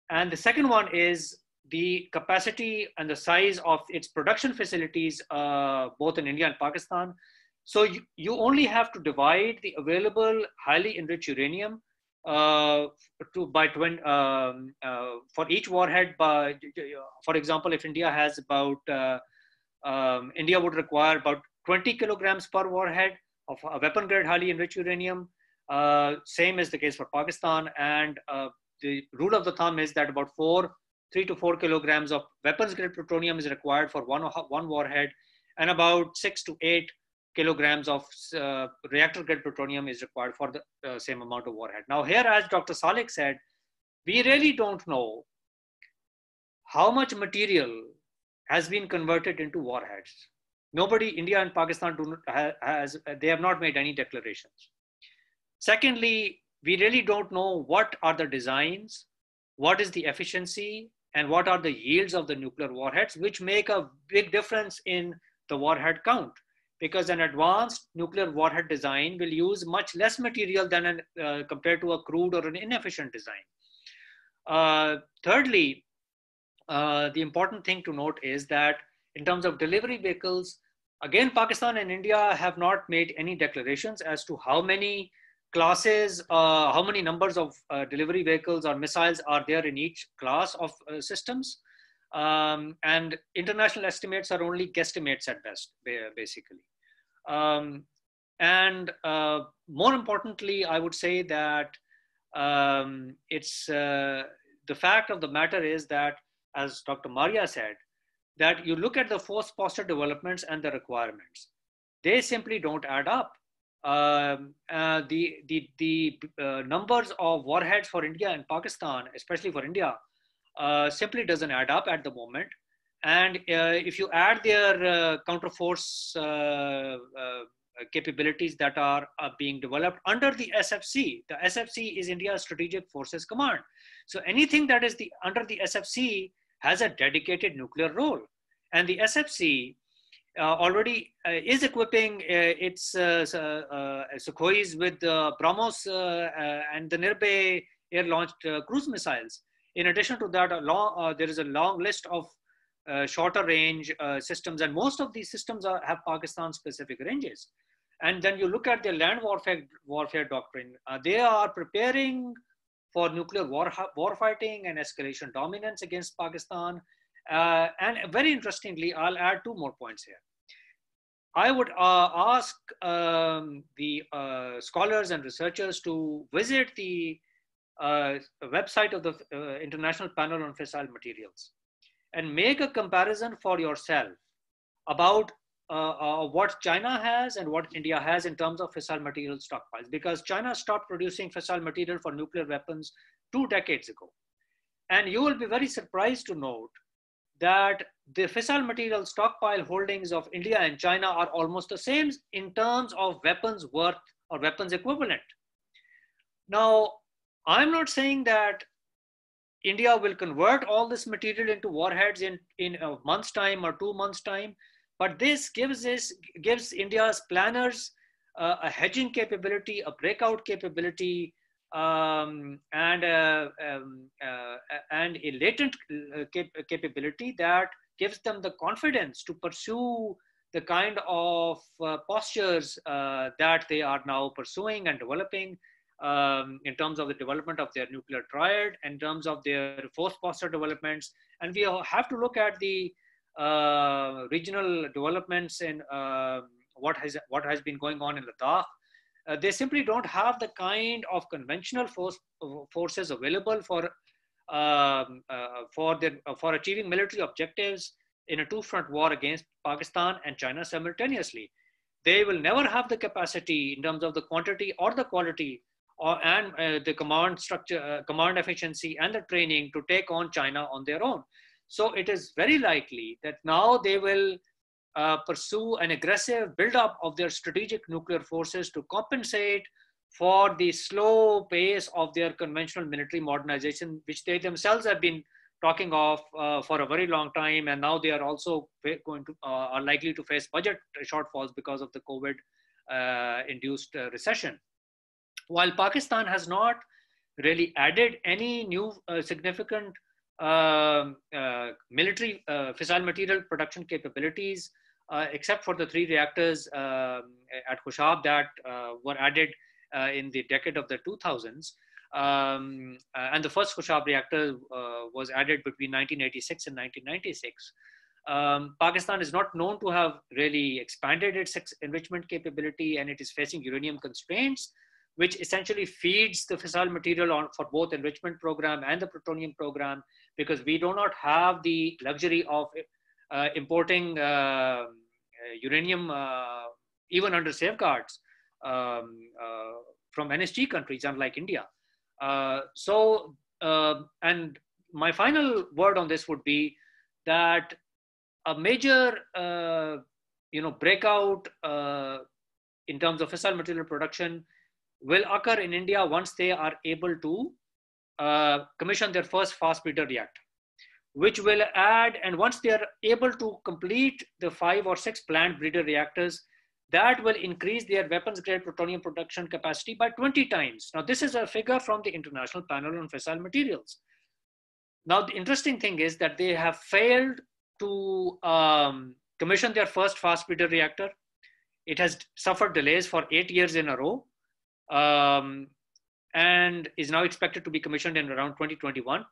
And the second one is the capacity and the size of its production facilities, both in India and Pakistan. So you only have to divide the available highly enriched uranium for each warhead. For example, if India has about, India would require about 20 kilograms per warhead of a weapon grade highly enriched uranium. Same is the case for Pakistan. And the rule of the thumb is that about 3 to 4 kilograms of weapons grade plutonium is required for one warhead, and about 6 to 8 kilograms of reactor grade plutonium is required for the same amount of warhead. Now here, as Dr. Salik said, we really don't know how much material has been converted into warheads. Nobody, India and Pakistan, they have not made any declarations. Secondly, we really don't know what are the designs, what is the efficiency, and what are the yields of the nuclear warheads, which make a big difference in the warhead count, because an advanced nuclear warhead design will use much less material than compared to a crude or an inefficient design. Thirdly, the important thing to note is that in terms of delivery vehicles, again, Pakistan and India have not made any declarations as to how many classes, how many numbers of delivery vehicles or missiles are there in each class of systems. And international estimates are only guesstimates at best, basically. And more importantly, I would say that it's the fact of the matter is that, as Dr. Maria said, that you look at the force posture developments and the requirements, they simply don't add up. The numbers of warheads for India and Pakistan, especially for India, simply doesn't add up at the moment. And if you add their counterforce capabilities that are being developed under the SFC is India's Strategic Forces Command. So anything that is under the SFC has a dedicated nuclear role. And the SFC already is equipping its Sukhois with BrahMos and the Nirbhay air-launched cruise missiles. In addition to that, there is a long list of shorter range systems, and most of these systems have Pakistan-specific ranges. And then you look at the land warfare doctrine, they are preparing for nuclear warfighting and escalation dominance against Pakistan. And very interestingly, I'll add 2 more points here. I would ask the scholars and researchers to visit the website of the International Panel on Fissile Materials and make a comparison for yourself about what China has and what India has in terms of fissile material stockpiles, because China stopped producing fissile material for nuclear weapons 2 decades ago. And you will be very surprised to note that the fissile material stockpile holdings of India and China are almost the same in terms of weapons worth or weapons equivalent. Now, I'm not saying that India will convert all this material into warheads in a month's time or 2 months' time, but this gives India's planners a hedging capability, a breakout capability, and a latent capability that gives them the confidence to pursue the kind of postures that they are now pursuing and developing in terms of the development of their nuclear triad, in terms of their force posture developments. And we have to look at the regional developments in what has been going on in Ladakh. They simply don't have the kind of conventional forces available for achieving military objectives in a two-front war against Pakistan and China simultaneously. They will never have the capacity in terms of the quantity or the quality and the command structure, command efficiency and the training to take on China on their own. So it is very likely that now they will pursue an aggressive buildup of their strategic nuclear forces to compensate for the slow pace of their conventional military modernization, which they themselves have been talking of for a very long time. And now they are also are likely to face budget shortfalls because of the COVID induced recession. While Pakistan has not really added any new significant military fissile material production capabilities, except for the 3 reactors at Khushab that were added in the decade of the 2000s. And the first Khushab reactor was added between 1986 and 1996. Pakistan is not known to have really expanded its enrichment capability, and it is facing uranium constraints, which essentially feeds the fissile material for both enrichment program and the plutonium program, because we do not have the luxury of importing uranium, even under safeguards, from NSG countries, unlike India. And my final word on this would be that a major, breakout in terms of fissile material production will occur in India once they are able to commission their first fast breeder reactor, which will add, and once they are able to complete the 5 or 6 planned breeder reactors, that will increase their weapons grade plutonium production capacity by 20 times. Now, this is a figure from the International Panel on Fissile Materials. Now, the interesting thing is that they have failed to commission their first fast breeder reactor. It has suffered delays for 8 years in a row, and is now expected to be commissioned in around 2021.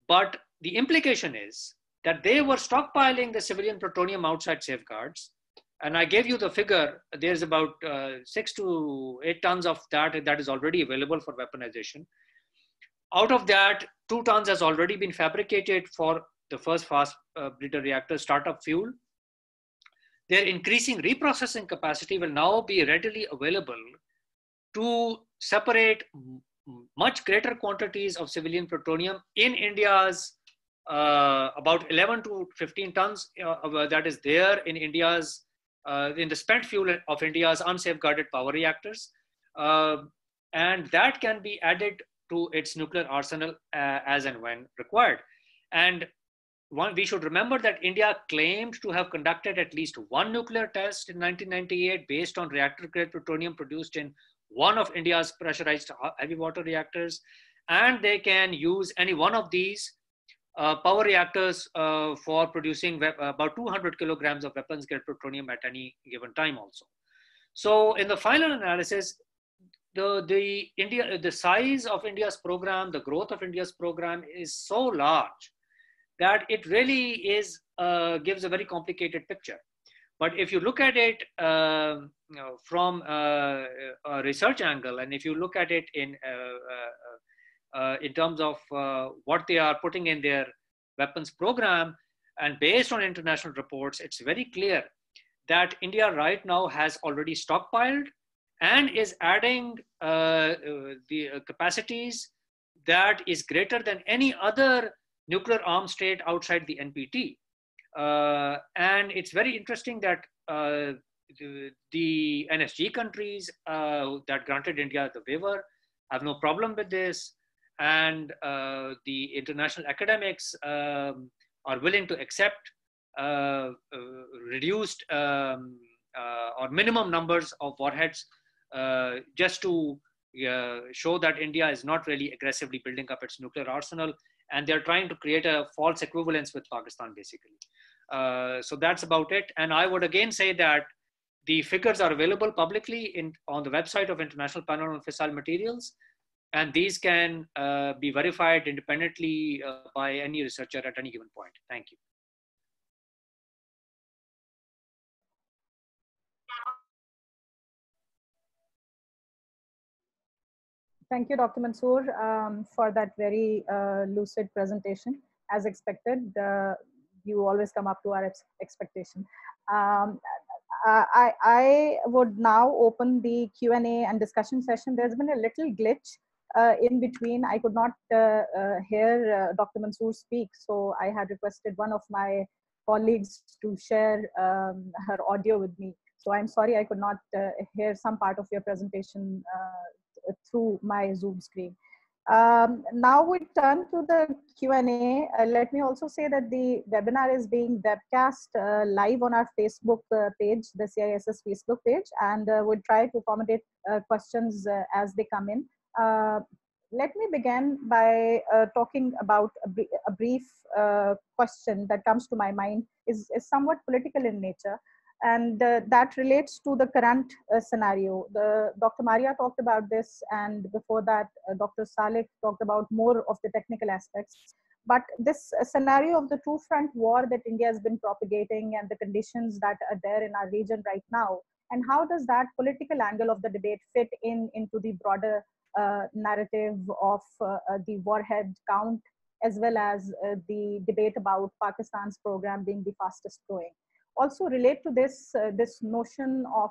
But the implication is that they were stockpiling the civilian plutonium outside safeguards. And I gave you the figure. There's about 6 to 8 tons of that is already available for weaponization. Out of that, 2 tons has already been fabricated for the first fast breeder reactor startup fuel. Their increasing reprocessing capacity will now be readily available to separate much greater quantities of civilian plutonium in India's about 11 to 15 tons that is there in India's in the spent fuel of India's unsafeguarded power reactors, and that can be added to its nuclear arsenal as and when required. And we should remember that India claimed to have conducted at least 1 nuclear test in 1998 based on reactor grade plutonium produced in one of India's pressurized heavy water reactors, and they can use any one of these power reactors for producing about 200 kilograms of weapons grade plutonium at any given time also. So in the final analysis, the size of India's program, the growth of India's program is so large that it really is gives a very complicated picture. But if you look at it from a research angle, and if you look at it in terms of what they are putting in their weapons program, and based on international reports, it's very clear that India right now has already stockpiled and is adding the capacities that is greater than any other nuclear armed state outside the NPT. And it's very interesting that the NSG countries that granted India the waiver have no problem with this. And the international academics are willing to accept reduced or minimum numbers of warheads just to show that India is not really aggressively building up its nuclear arsenal. And they're trying to create a false equivalence with Pakistan, basically. So that's about it. And I would again say that the figures are available publicly on the website of International Panel on Fissile Materials. And these can be verified independently by any researcher at any given point. Thank you. Thank you, Dr. Mansoor, for that very lucid presentation. As expected, you always come up to our expectation. I would now open the Q&A and discussion session. There's been a little glitch in between. I could not hear Dr. Mansoor speak, so I had requested one of my colleagues to share her audio with me. So I'm sorry I could not hear some part of your presentation through my Zoom screen. Now we turn to the Q&A. Let me also say that the webinar is being webcast live on our Facebook page, the CISS Facebook page, and we'll try to accommodate questions as they come in. Let me begin by talking about a brief question that comes to my mind, is somewhat political in nature. And that relates to the current scenario. Dr. Maria talked about this, and before that, Dr. Salik talked about more of the technical aspects. But this scenario of the two-front war that India has been propagating and the conditions that are there in our region right now, and how does that political angle of the debate fit into the broader narrative of the warhead count, as well as the debate about Pakistan's program being the fastest growing? Also relate to this, this notion of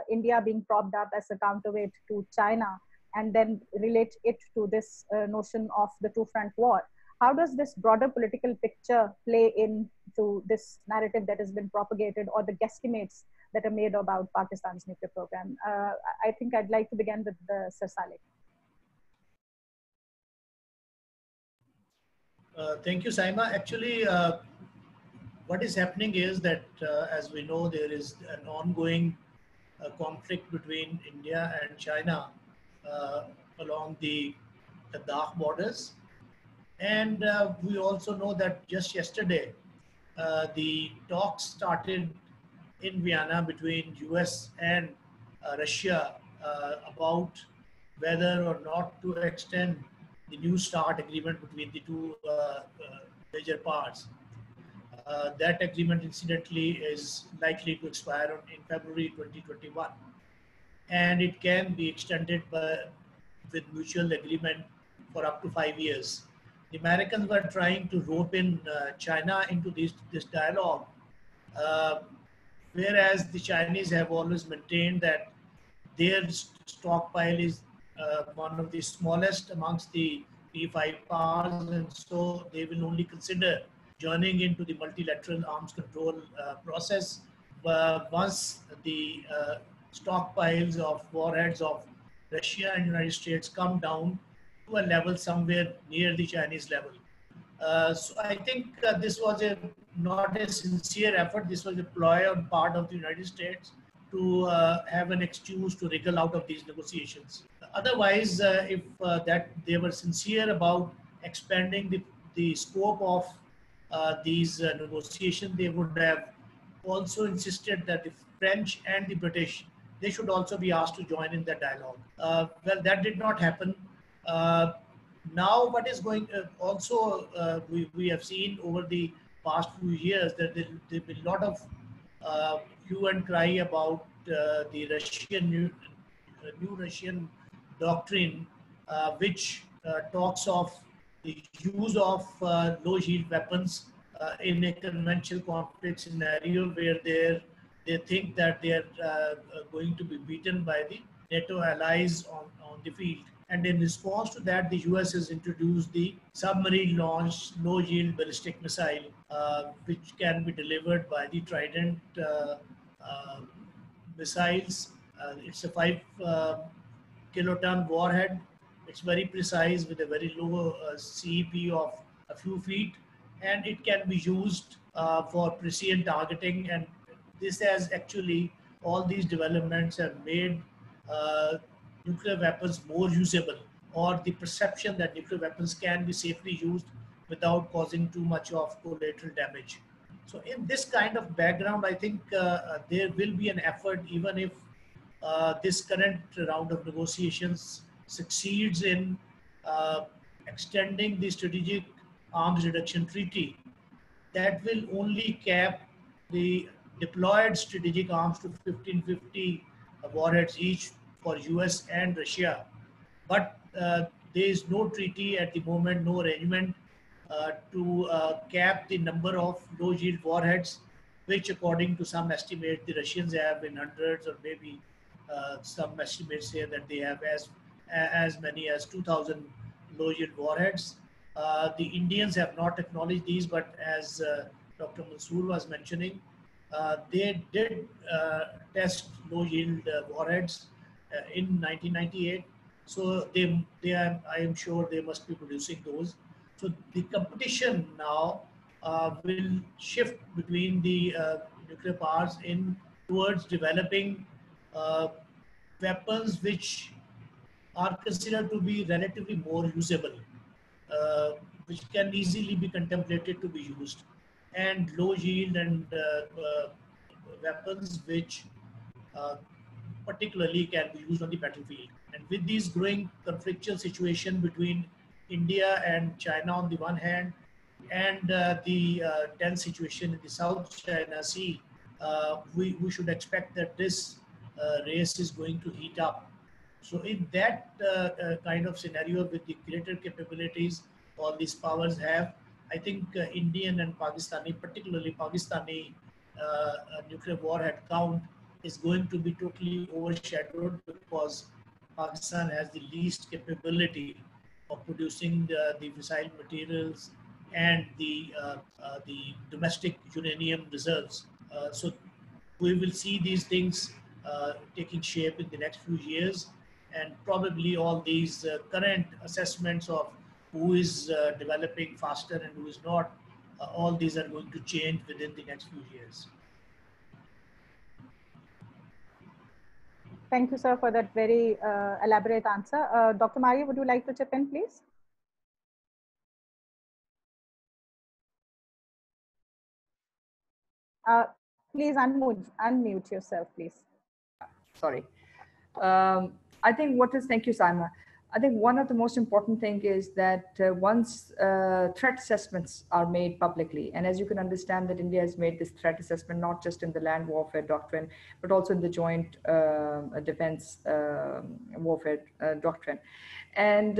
India being propped up as a counterweight to China, and then relate it to this notion of the two-front war. How does this broader political picture play into this narrative that has been propagated, or the guesstimates that are made about Pakistan's nuclear program? I think I'd like to begin with Sir Salik. Thank you, Saima. Actually, what is happening is that, as we know, there is an ongoing conflict between India and China along the Ladakh borders. And we also know that just yesterday, the talks started in Vienna between US and Russia about whether or not to extend the New START agreement between the two major parts. That agreement, incidentally, is likely to expire in February 2021, and it can be extended with mutual agreement for up to 5 years. The Americans were trying to rope in China into this dialogue, whereas the Chinese have always maintained that their stockpile is one of the smallest amongst the P5 powers, and so they will only consider joining into the multilateral arms control process once the stockpiles of warheads of Russia and United States come down to a level somewhere near the Chinese level. So I think this was not a sincere effort. This was a ploy on part of the United States to have an excuse to wriggle out of these negotiations. Otherwise, if that they were sincere about expanding the scope of these negotiations, they would have also insisted that the French and the British, they should also be asked to join in the dialogue. Well, that did not happen. Now, what is going we have seen over the past few years that there been a lot of hue and cry about the new Russian doctrine, which talks of the use of low yield weapons in a conventional conflict scenario where they think that they are going to be beaten by the NATO allies on the field. And in response to that, the US has introduced the submarine-launched low-yield ballistic missile, which can be delivered by the Trident missiles. It's a 5 kiloton warhead. It's very precise with a very low CEP of a few feet, and it can be used for precision targeting. And this has actually, all these developments have made nuclear weapons more usable, or the perception that nuclear weapons can be safely used without causing too much of collateral damage. So in this kind of background, I think there will be an effort, even if this current round of negotiations succeeds in extending the Strategic Arms Reduction Treaty, that will only cap the deployed strategic arms to 1550 warheads each for US and Russia. But there is no treaty at the moment, no arrangement to cap the number of low-yield warheads, which according to some estimates, the Russians have in hundreds, or maybe some estimates say that they have as many as 2,000 low-yield warheads. The Indians have not acknowledged these, but as Dr. Mansoor was mentioning, they did test low-yield warheads in 1998. So I am sure they must be producing those. So the competition now will shift between the nuclear powers towards developing weapons which are considered to be relatively more usable, which can easily be contemplated to be used, and low yield and weapons which particularly can be used on the battlefield. And with these growing conflictual situation between India and China on the one hand, and the tense situation in the South China Sea, we should expect that this race is going to heat up. So in that kind of scenario, with the greater capabilities all these powers have, I think Indian and Pakistani, particularly Pakistani nuclear warhead count is going to be totally overshadowed, because Pakistan has the least capability of producing the fissile materials and the domestic uranium reserves. So we will see these things taking shape in the next few years, and probably all these current assessments of who is developing faster and who is not, all these are going to change within the next few years. Thank you, sir, for that very elaborate answer. Dr. Mari, would you like to chip in, please? Please unmute yourself, please. Sorry. I think thank you, Saima. I think one of the most important thing is that once threat assessments are made publicly, and as you can understand that India has made this threat assessment not just in the land warfare doctrine, but also in the joint defense warfare doctrine. And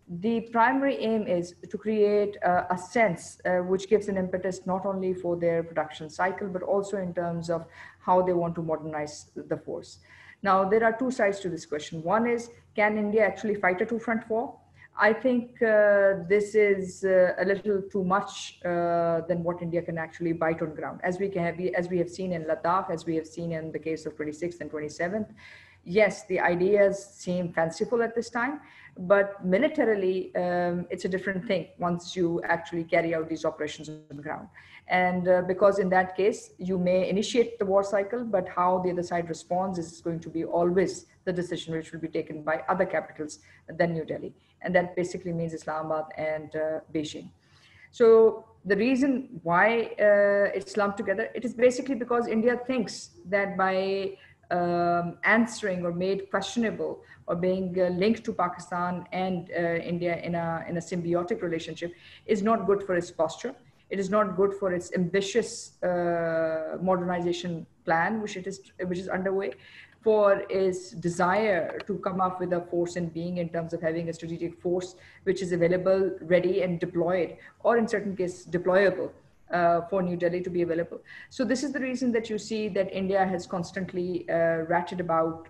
the primary aim is to create a sense which gives an impetus not only for their production cycle, but also in terms of how they want to modernize the force. Now, there are two sides to this question. One is, can India actually fight a two-front war? I think this is a little too much than what India can actually bite on ground. As we have seen in Ladakh, as we have seen in the case of 26th and 27th, yes, the ideas seem fanciful at this time, but militarily, it's a different thing once you actually carry out these operations on the ground. And because in that case, you may initiate the war cycle, but how the other side responds is going to be always the decision which will be taken by other capitals than New Delhi. And that basically means Islamabad and Beijing. So the reason why it's lumped together, it is basically because India thinks that by answering or made questionable or being linked to Pakistan and India in a symbiotic relationship is not good for its posture. It is not good for its ambitious modernization plan, which is underway, for its desire to come up with a force in being in terms of having a strategic force which is available, ready and deployed, or in certain cases deployable for New Delhi to be available. So this is the reason that you see that India has constantly ratted about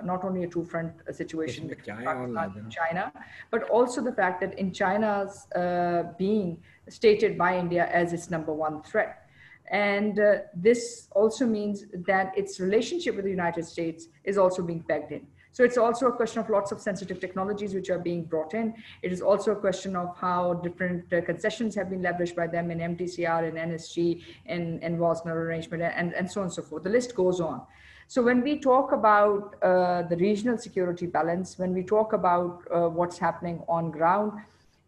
not only a two-front situation with China, but also the fact that in China's being stated by India as its #1 threat. And this also means that its relationship with the United States is also being pegged in. So it's also a question of lots of sensitive technologies which are being brought in. It is also a question of how different concessions have been leveraged by them in MTCR and NSG and Wasner arrangement and so on and so forth. The list goes on. So when we talk about the regional security balance, when we talk about what's happening on ground,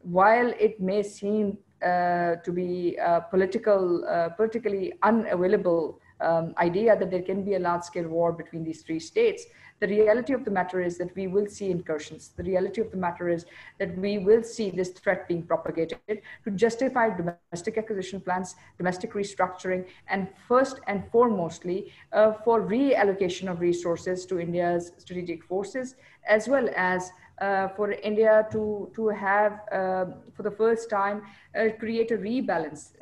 while it may seem to be a politically unavailable idea that there can be a large-scale war between these three states, the reality of the matter is that we will see incursions. The reality of the matter is that we will see this threat being propagated to justify domestic acquisition plans, domestic restructuring, and first and foremostly for reallocation of resources to India's strategic forces, as well as for India to have, for the first time, create a rebalance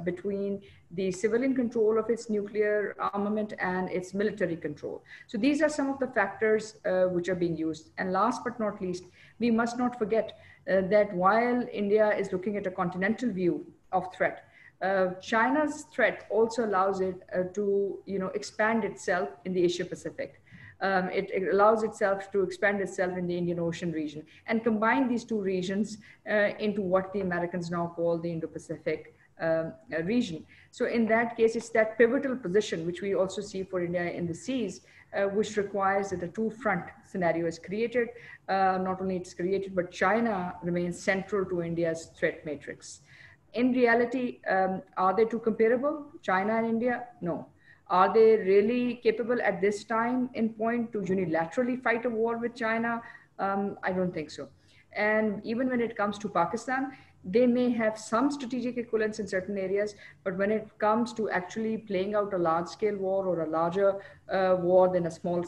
between the civilian control of its nuclear armament and its military control. So these are some of the factors which are being used. And last but not least, we must not forget that while India is looking at a continental view of threat, China's threat also allows it to, expand itself in the Asia Pacific. It allows itself to expand itself in the Indian Ocean region and combine these two regions into what the Americans now call the Indo-Pacific region. So in that case, it's that pivotal position, which we also see for India in the seas, which requires that a two-front scenario is created. Not only it's created, but China remains central to India's threat matrix. In reality, are they two comparable, China and India? No. Are they really capable at this time in point to unilaterally fight a war with China? I don't think so. And even when it comes to Pakistan, they may have some strategic equivalence in certain areas, but when it comes to actually playing out a large-scale war or a larger war than a small,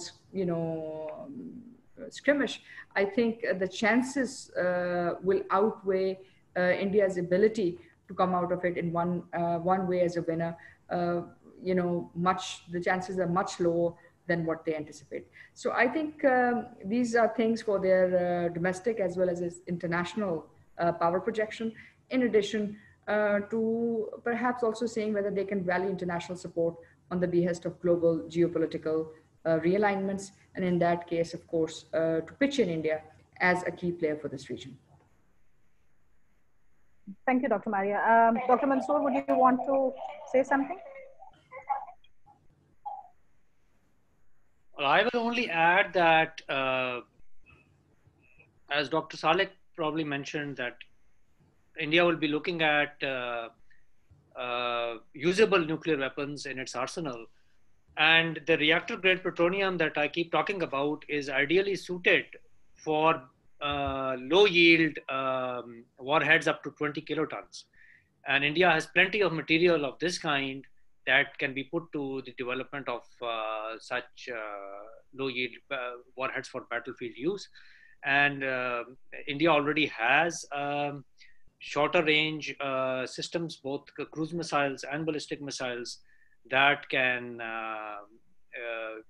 skirmish, I think the chances will outweigh India's ability to come out of it in one way as a winner. The chances are much lower than what they anticipate. So I think these are things for their domestic as well as international power projection, in addition to perhaps also saying whether they can rally international support on the behest of global geopolitical realignments, and in that case, of course, to pitch in India as a key player for this region. Thank you, Dr. Maria. Dr. Mansoor, would you want to say something? Well, I will only add that, as Dr. Salik probably mentioned, that India will be looking at usable nuclear weapons in its arsenal. And the reactor grade plutonium that I keep talking about is ideally suited for low yield warheads up to 20 kilotons. And India has plenty of material of this kind that can be put to the development of such low yield warheads for battlefield use. And India already has shorter range systems, both cruise missiles and ballistic missiles, that can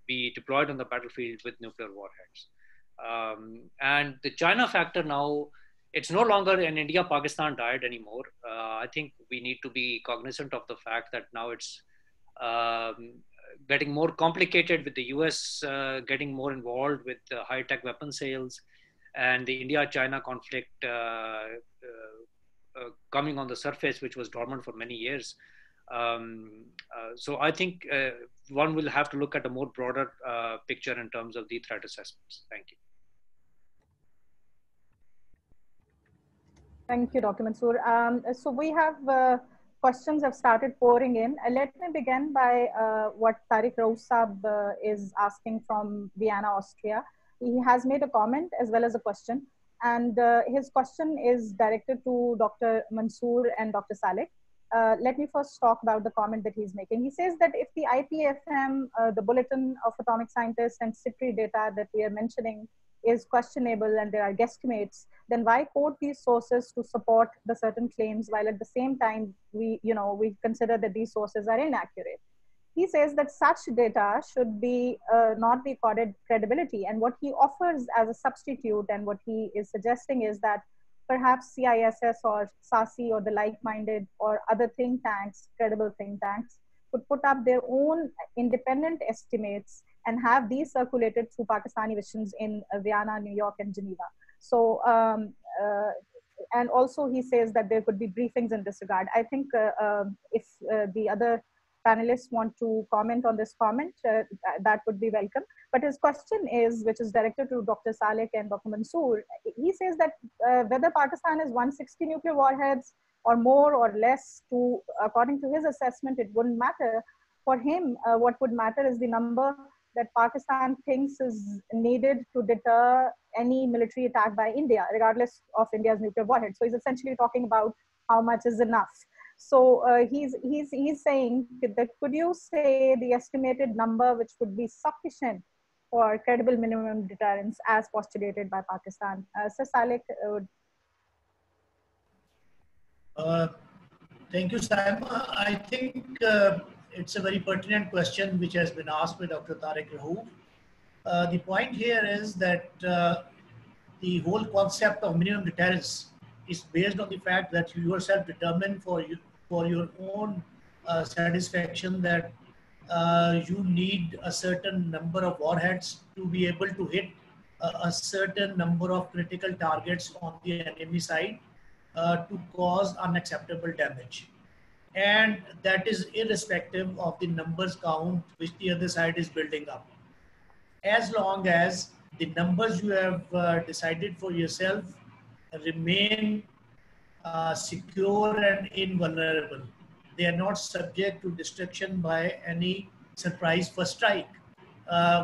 be deployed on the battlefield with nuclear warheads. And the China factor now, it's no longer an India-Pakistan diet anymore. I think we need to be cognizant of the fact that now it's getting more complicated, with the US getting more involved with high-tech weapon sales, and the India-China conflict coming on the surface, which was dormant for many years. So I think one will have to look at a more broader picture in terms of the threat assessments. Thank you. Thank you, Dr. Mansoor. So we have questions have started pouring in. Let me begin by what Tariq Rausab is asking from Vienna, Austria. He has made a comment as well as a question. And his question is directed to Dr. Mansoor and Dr. Salik. Let me first talk about the comment that he's making. He says that if the IPFM, the Bulletin of Atomic Scientists and SIPRI data that we are mentioning is questionable and there are guesstimates, then why quote these sources to support the certain claims while at the same time we consider that these sources are inaccurate? He says that such data should be not be accorded credibility, and what he offers as a substitute and what he is suggesting is that perhaps CISS or SASI or the like-minded or other think tanks, credible think tanks, could put up their own independent estimates and have these circulated through Pakistani missions in Vienna, New York, and Geneva. So, and also he says that there could be briefings in this regard. I think if the other panelists want to comment on this comment, that would be welcome. But his question is, which is directed to Dr. Salik and Dr. Mansoor, he says that whether Pakistan is 160 nuclear warheads or more or less, according to his assessment, it wouldn't matter. For him, what would matter is the number that Pakistan thinks is needed to deter any military attack by India, regardless of India's nuclear warhead. So he's essentially talking about how much is enough. So he's saying that could you say the estimated number which would be sufficient for credible minimum deterrence as postulated by Pakistan? Sir Salik, thank you, Saima. I think it's a very pertinent question which has been asked by Dr. Tariq Rahoof. The point here is that the whole concept of minimum deterrence is based on the fact that you yourself determine for your own satisfaction that you need a certain number of warheads to be able to hit a certain number of critical targets on the enemy side to cause unacceptable damage. And that is irrespective of the numbers count which the other side is building up. As long as the numbers you have decided for yourself remain secure and invulnerable, they are not subject to destruction by any surprise first strike.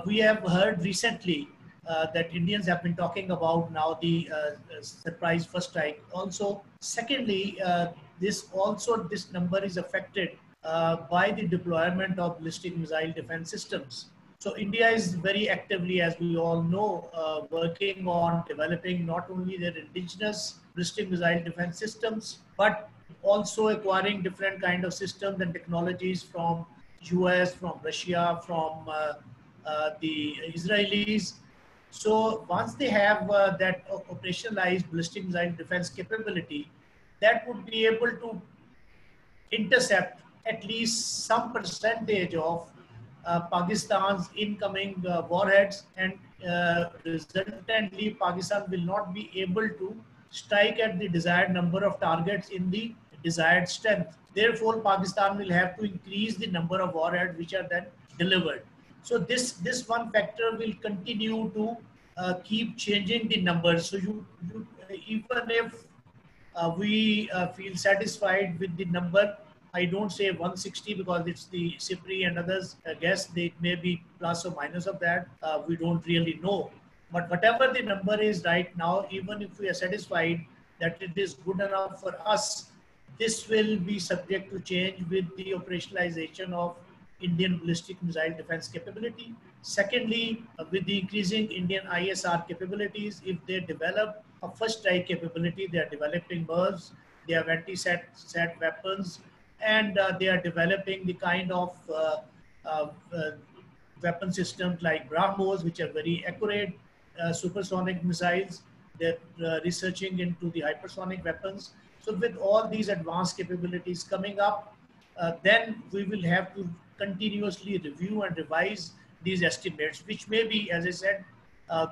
We have heard recently that Indians have been talking about now the surprise first strike. Also, secondly, this number is affected by the deployment of ballistic missile defense systems. So India is very actively, as we all know, working on developing not only their indigenous ballistic missile defense systems, but also acquiring different kind of systems and technologies from US, from Russia, from the Israelis. So once they have that operationalized ballistic missile defense capability, that would be able to intercept at least some percentage of Pakistan's incoming warheads, and resultantly Pakistan will not be able to strike at the desired number of targets in the desired strength. Therefore, Pakistan will have to increase the number of warheads which are then delivered. So this one factor will continue to keep changing the numbers. So you even if we feel satisfied with the number, I don't say 160 because it's the SIPRI and others guess they may be plus or minus of that. We don't really know. But whatever the number is right now, even if we are satisfied that it is good enough for us, this will be subject to change with the operationalization of Indian ballistic missile defense capability. Secondly, with the increasing Indian ISR capabilities, if they develop a first strike capability, they are developing MIRVs, they have anti-sat weapons, and they are developing the kind of weapon systems like BrahMos, which are very accurate, supersonic missiles. They're researching into the hypersonic weapons. So with all these advanced capabilities coming up, then we will have to continuously review and revise these estimates, which may be, as I said,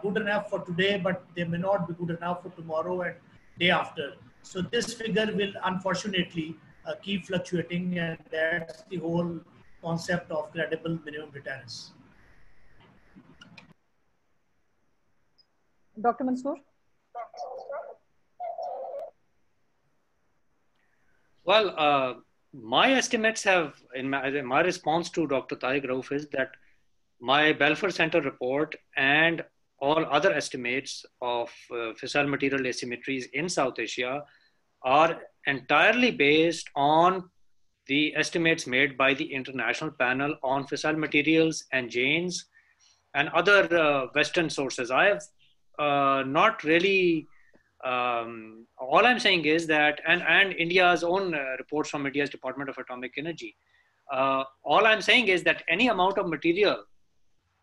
good enough for today, but they may not be good enough for tomorrow and day after. So this figure will unfortunately keep fluctuating, and that's the whole concept of credible minimum deterrence. Dr. Mansoor? Well, my estimates have, in my response to Dr. Tariq Rahoof is that my Balfour Center report and all other estimates of fissile material asymmetries in South Asia are entirely based on the estimates made by the International Panel on Fissile Materials and Janes and other Western sources. I have not really, all I'm saying is that, and India's own reports from India's Department of Atomic Energy, all I'm saying is that any amount of material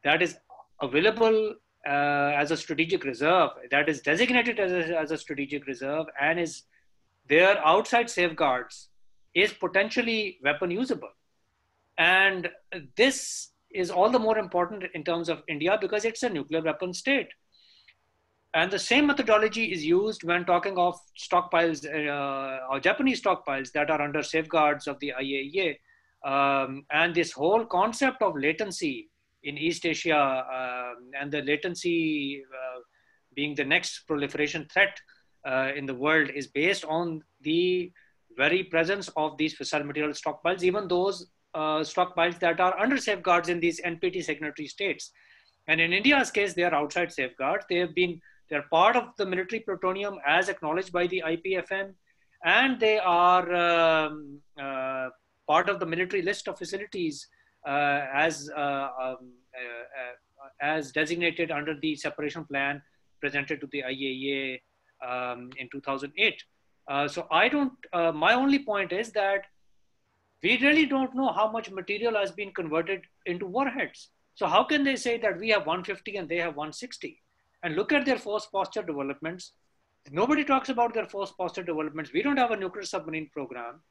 that is available as a strategic reserve, that is designated as a strategic reserve and is there outside safeguards, is potentially weapon usable. And this is all the more important in terms of India because it's a nuclear weapon state. And the same methodology is used when talking of stockpiles, or Japanese stockpiles that are under safeguards of the IAEA. And this whole concept of latency in East Asia and the latency being the next proliferation threat in the world is based on the very presence of these fissile material stockpiles, even those stockpiles that are under safeguards in these NPT signatory states. And in India's case, they are outside safeguards. They're part of the military plutonium as acknowledged by the IPFM, and they are part of the military list of facilities as as designated under the separation plan presented to the IAEA in 2008. So I don't, my only point is that we really don't know how much material has been converted into warheads. So how can they say that we have 150 and they have 160? And look at their force posture developments. Nobody talks about their force posture developments. We don't have a nuclear submarine program.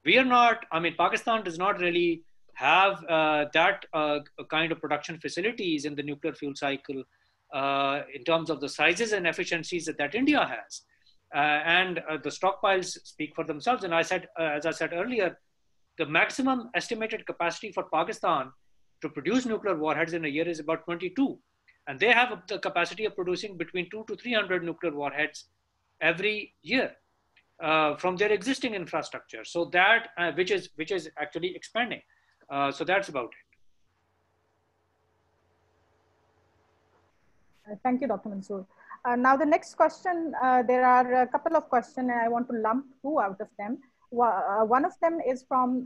We are not, I mean, Pakistan does not really have that kind of production facilities in the nuclear fuel cycle in terms of the sizes and efficiencies that India has. And the stockpiles speak for themselves. And I said, as I said earlier, the maximum estimated capacity for Pakistan to produce nuclear warheads in a year is about 22. And they have the capacity of producing between 200 to 300 nuclear warheads every year from their existing infrastructure. So that, which is actually expanding. So that's about it. Thank you, Dr. Mansoor. Now the next question, there are a couple of questions and I want to lump two out of them. One of them is from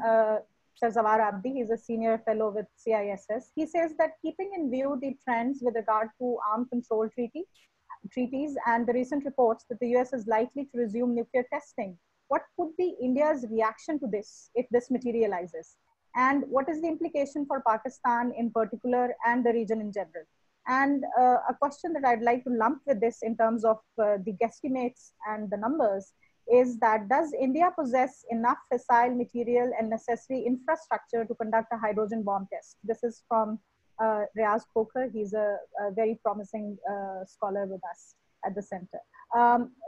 Sarwar Naqvi. He's a senior fellow with CISS. He says that keeping in view the trends with regard to arms control treaties and the recent reports that the US is likely to resume nuclear testing, what could be India's reaction to this if this materializes? And what is the implication for Pakistan in particular and the region in general? And a question that I'd like to lump with this in terms of the guesstimates and the numbers is that does India possess enough fissile material and necessary infrastructure to conduct a hydrogen bomb test? This is from Riaz Khokhar. He's a very promising scholar with us at the center.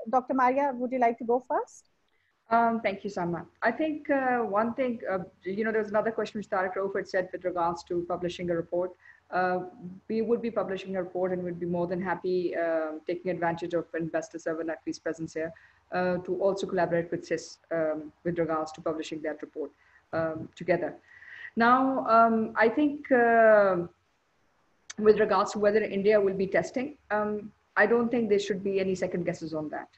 Dr. Maria, would you like to go first? Thank you, Saima. I think one thing, there's another question which Tariq Rauf had said with regards to publishing a report. We would be publishing a report and would be more than happy taking advantage of Ambassador Sarwar Naqvi's presence here to also collaborate with CISS with regards to publishing that report together. Now, I think with regards to whether India will be testing, I don't think there should be any second guesses on that.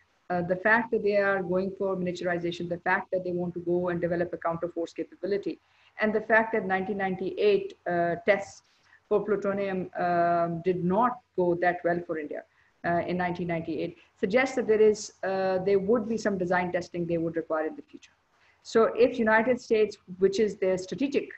The fact that they are going for miniaturization, the fact that they want to go and develop a counter-force capability, and the fact that 1998 tests for plutonium did not go that well for India in 1998 suggests that there would be some design testing they would require in the future. So if United States, which is their strategic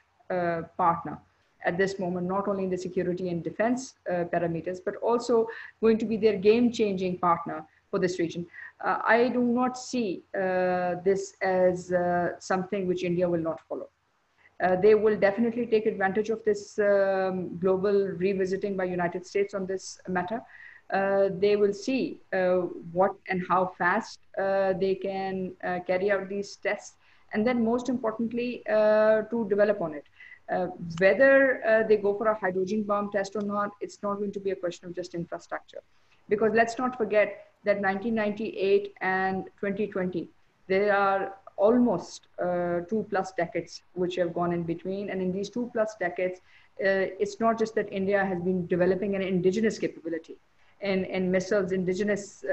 partner at this moment, not only in the security and defense parameters, but also going to be their game-changing partner for this region, I do not see this as something which India will not follow. They will definitely take advantage of this global revisiting by United States on this matter. They will see what and how fast they can carry out these tests, and then most importantly, to develop on it. Whether they go for a hydrogen bomb test or not, it's not going to be a question of just infrastructure. Because let's not forget that 1998 and 2020, there are almost 2+ decades which have gone in between. And in these 2+ decades, it's not just that India has been developing an indigenous capability and missiles, indigenous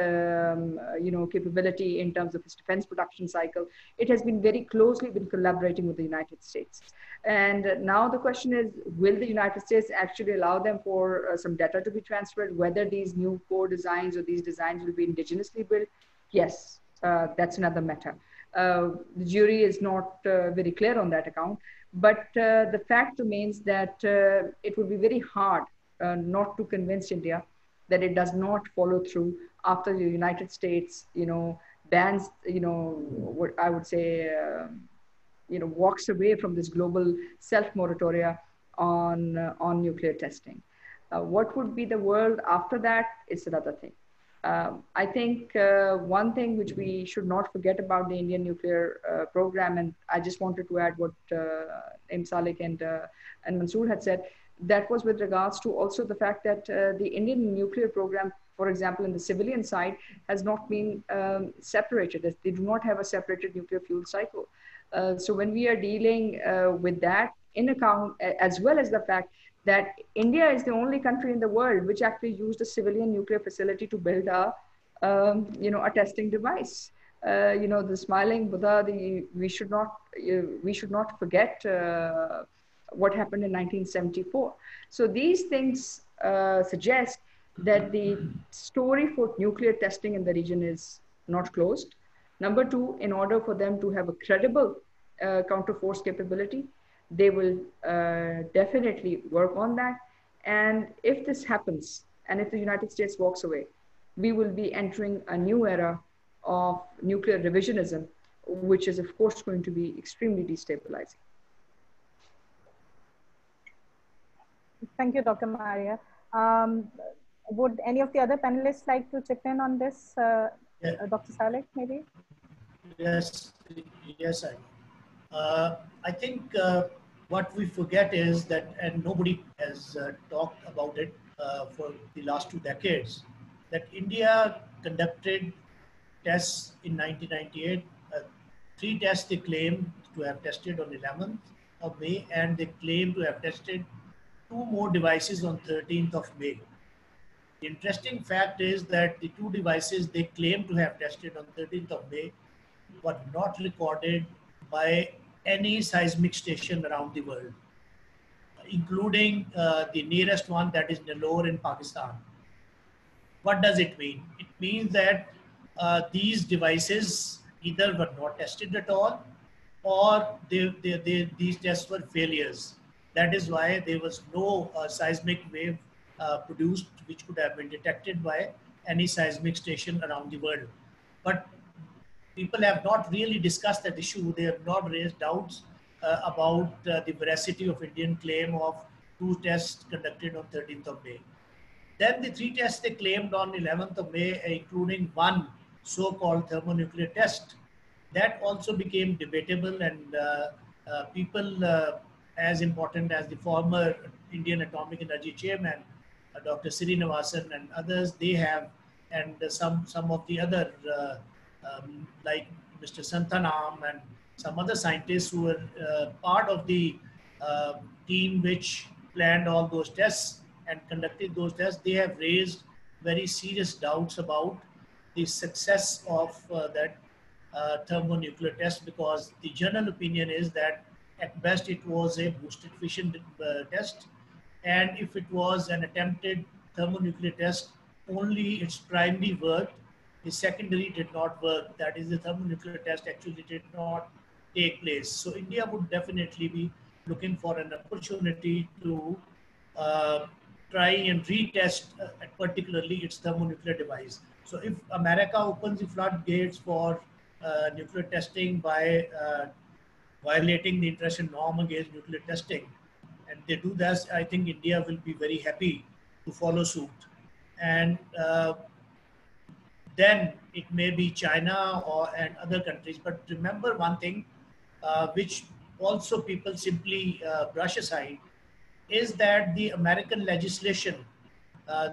capability in terms of its defense production cycle. It has been very closely been collaborating with the United States. And now the question is, will the United States actually allow them for some data to be transferred, whether these new core designs or these designs will be indigenously built? Yes, that's another matter. The jury is not very clear on that account, but the fact remains that it would be very hard not to convince India that it does not follow through after the United States, bans, what I would say, walks away from this global self-moratoria on nuclear testing. What would be the world after that is another thing. I think one thing which we should not forget about the Indian nuclear program, and I just wanted to add what Naeem Salik and Mansoor had said, that was with regards to also the fact that the Indian nuclear program, for example, in the civilian side, has not been separated. They do not have a separated nuclear fuel cycle. So when we are dealing with that in account, as well as the fact that India is the only country in the world which actually used a civilian nuclear facility to build a testing device. The smiling Buddha, we should not forget what happened in 1974. So these things suggest that the story for nuclear testing in the region is not closed. Number two, in order for them to have a credible counterforce capability, they will definitely work on that. And if this happens, and if the United States walks away, we will be entering a new era of nuclear revisionism, which is of course going to be extremely destabilizing. Thank you, Dr. Maria. Would any of the other panelists like to chip in on this? Dr. Salik, maybe? Yes, yes, I think what we forget is that, and nobody has talked about it for the last 2 decades, that India conducted tests in 1998. 3 tests they claim to have tested on 11th of May, and they claim to have tested 2 more devices on 13th of May. The interesting fact is that the 2 devices they claim to have tested on 13th of May were not recorded by any seismic station around the world, including the nearest one, that is Nellore in Pakistan. What does it mean? It means that these devices either were not tested at all, or these tests were failures. That is why there was no seismic wave produced which could have been detected by any seismic station around the world. But people have not really discussed that issue. They have not raised doubts about the veracity of Indian claim of 2 tests conducted on 13th of May. Then the 3 tests they claimed on 11th of May, including 1 so-called thermonuclear test, that also became debatable, and people as important as the former Indian Atomic Energy Chairman, Dr. Srinivasan and others, they have, and some of the other like Mr. Santanam and some other scientists who were part of the team which planned all those tests and conducted those tests, they have raised very serious doubts about the success of that thermonuclear test, because the general opinion is that at best it was a boosted fission test, and if it was an attempted thermonuclear test, only its primary worked, the secondary did not work. That is, the thermonuclear test actually did not take place. So India would definitely be looking for an opportunity to try and retest particularly its thermonuclear device. So if America opens the floodgates for nuclear testing by violating the international norm against nuclear testing, and they do that, I think India will be very happy to follow suit. And then it may be China and other countries. But remember one thing, which also people simply brush aside, is that the American legislation,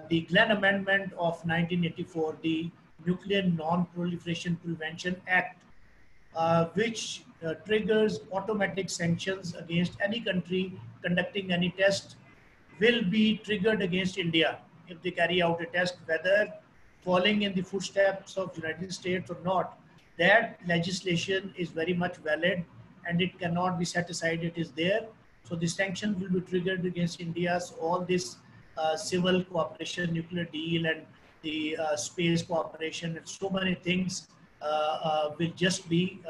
the Glenn Amendment of 1984, the Nuclear Non-Proliferation Prevention Act, which triggers automatic sanctions against any country conducting any test, will be triggered against India if they carry out a test, whether falling in the footsteps of the United States or not. That legislation is very much valid and it cannot be set aside. It is there. So the sanctions will be triggered against India. So all this civil cooperation, nuclear deal, and the space cooperation, and so many things will just be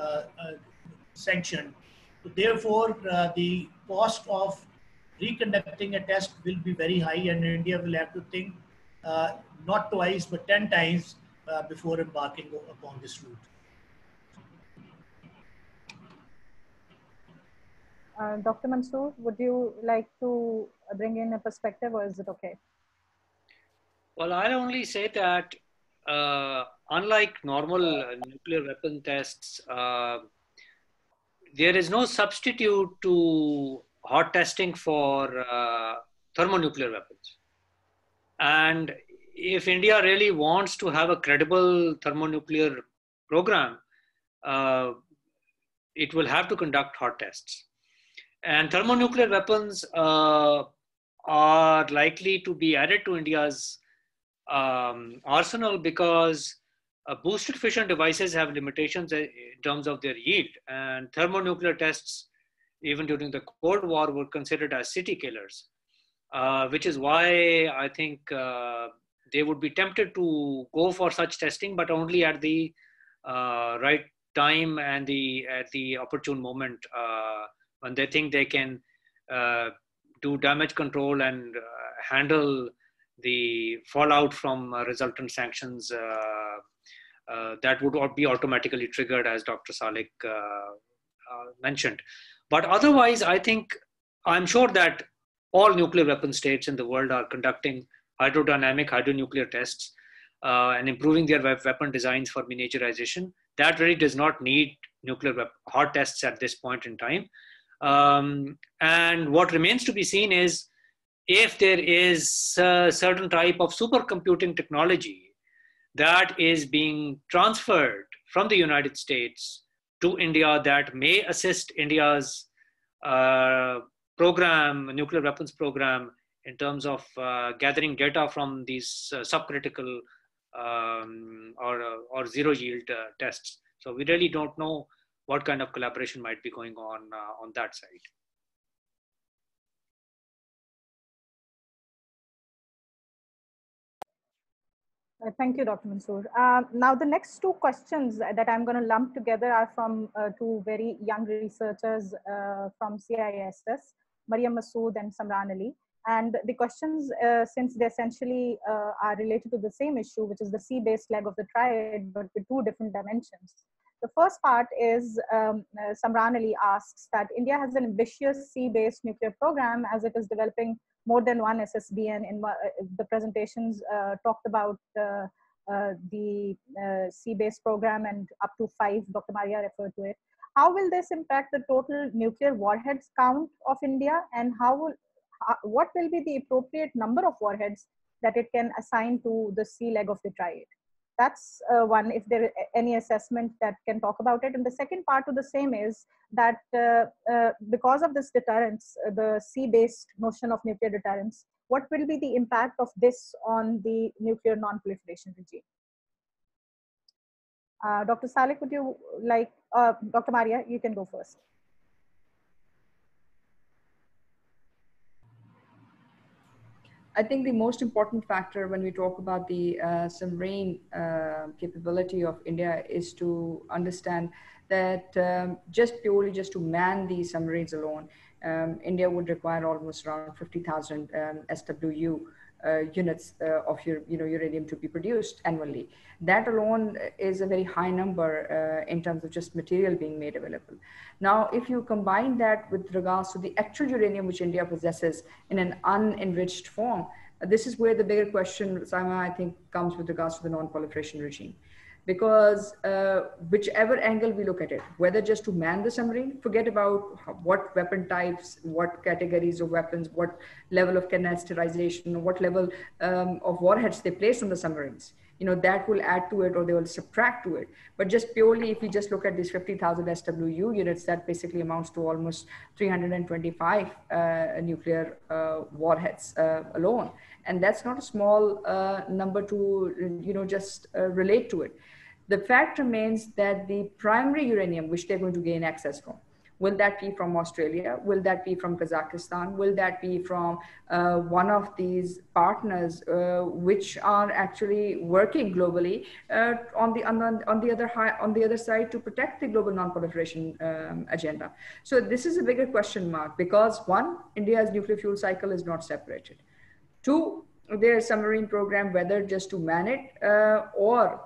sanctioned. So therefore, the cost of reconducting a test will be very high, and India will have to think not twice but 10 times before embarking upon this route. Dr. Mansoor, would you like to bring in a perspective, or is it okay? Well, I'll only say that unlike normal nuclear weapon tests, there is no substitute to hot testing for thermonuclear weapons. And if India really wants to have a credible thermonuclear program, it will have to conduct hot tests. And thermonuclear weapons are likely to be added to India's arsenal because boosted fission devices have limitations in terms of their yield. And thermonuclear tests, even during the Cold War, were considered as city killers. which is why I think they would be tempted to go for such testing, but only at the right time and at the opportune moment when they think they can do damage control and handle the fallout from resultant sanctions that would be automatically triggered, as Dr. Salik mentioned. But otherwise, I'm sure that all nuclear weapon states in the world are conducting hydrodynamic, hydronuclear tests and improving their weapon designs for miniaturization. That really does not need nuclear hard tests at this point in time. And what remains to be seen is if there is a certain type of supercomputing technology that is being transferred from the United States to India that may assist India's nuclear weapons program, in terms of gathering data from these subcritical or zero yield tests. So we really don't know what kind of collaboration might be going on that side. Thank you, Dr. Mansoor. Now, the next two questions that I'm going to lump together are from two very young researchers from CISS, Mariam Masood and Samran Ali. And the questions, since they essentially are related to the same issue, which is the sea-based leg of the triad, but with two different dimensions. The first part is Samran Ali asks that India has an ambitious sea-based nuclear program as it is developing more than one SSBN. In the presentations talked about the sea-based program and up to 5, Dr. Maria referred to it. How will this impact the total nuclear warheads count of India, and what will be the appropriate number of warheads that it can assign to the sea leg of the triad? That's one, if there is any assessment that can talk about it. And the second part to the same is that because of this deterrence, the sea-based notion of nuclear deterrence, what will be the impact of this on the nuclear non-proliferation regime? Dr. Salik, would you like, Dr. Maria, you can go first. I think the most important factor when we talk about the submarine capability of India is to understand that just to man these submarines alone, India would require almost around 50,000 SWU units of uranium to be produced annually. That alone is a very high number in terms of just material being made available. Now, if you combine that with regards to the actual uranium which India possesses in an unenriched form, this is where the bigger question, Saima, I think, comes with regards to the non-proliferation regime. Because whichever angle we look at it, whether just to man the submarine, forget about what weapon types, what categories of weapons, what level of canisterization, what level of warheads they place on the submarines. That will add to it or they will subtract to it. But just purely, if you just look at these 50,000 SWU units, that basically amounts to almost 325 nuclear warheads alone. And that's not a small number to, just relate to it. The fact remains that the primary uranium, which they're going to gain access from, will that be from Australia? Will that be from Kazakhstan? Will that be from one of these partners which are actually working globally on the other side to protect the global non-proliferation agenda? So this is a bigger question mark because one, India's nuclear fuel cycle is not separated. Two, their submarine program, whether just to man it or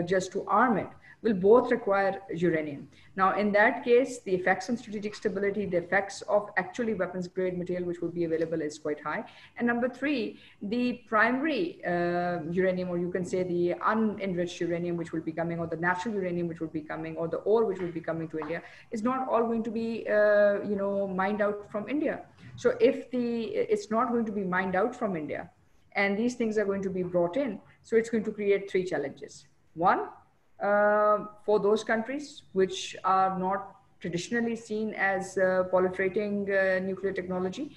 just to arm it, will both require uranium. Now, in that case, the effects on strategic stability, the effects of actually weapons grade material which will be available is quite high. And number three, the primary uranium, or you can say the unenriched uranium which will be coming, or the natural uranium which will be coming, or the ore which will be coming to India, is not all going to be mined out from India. So if it's not going to be mined out from India, and these things are going to be brought in, so it's going to create three challenges. One, for those countries which are not traditionally seen as proliferating nuclear technology,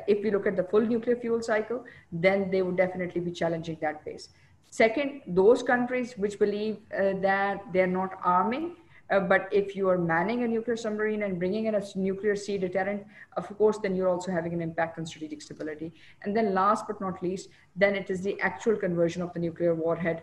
if we look at the full nuclear fuel cycle, then they would definitely be challenging that pace. Second, those countries which believe that they're not arming But if you are manning a nuclear submarine and bringing in a nuclear sea deterrent, of course, then you're also having an impact on strategic stability. And then last but not least, then it is the actual conversion of the nuclear warhead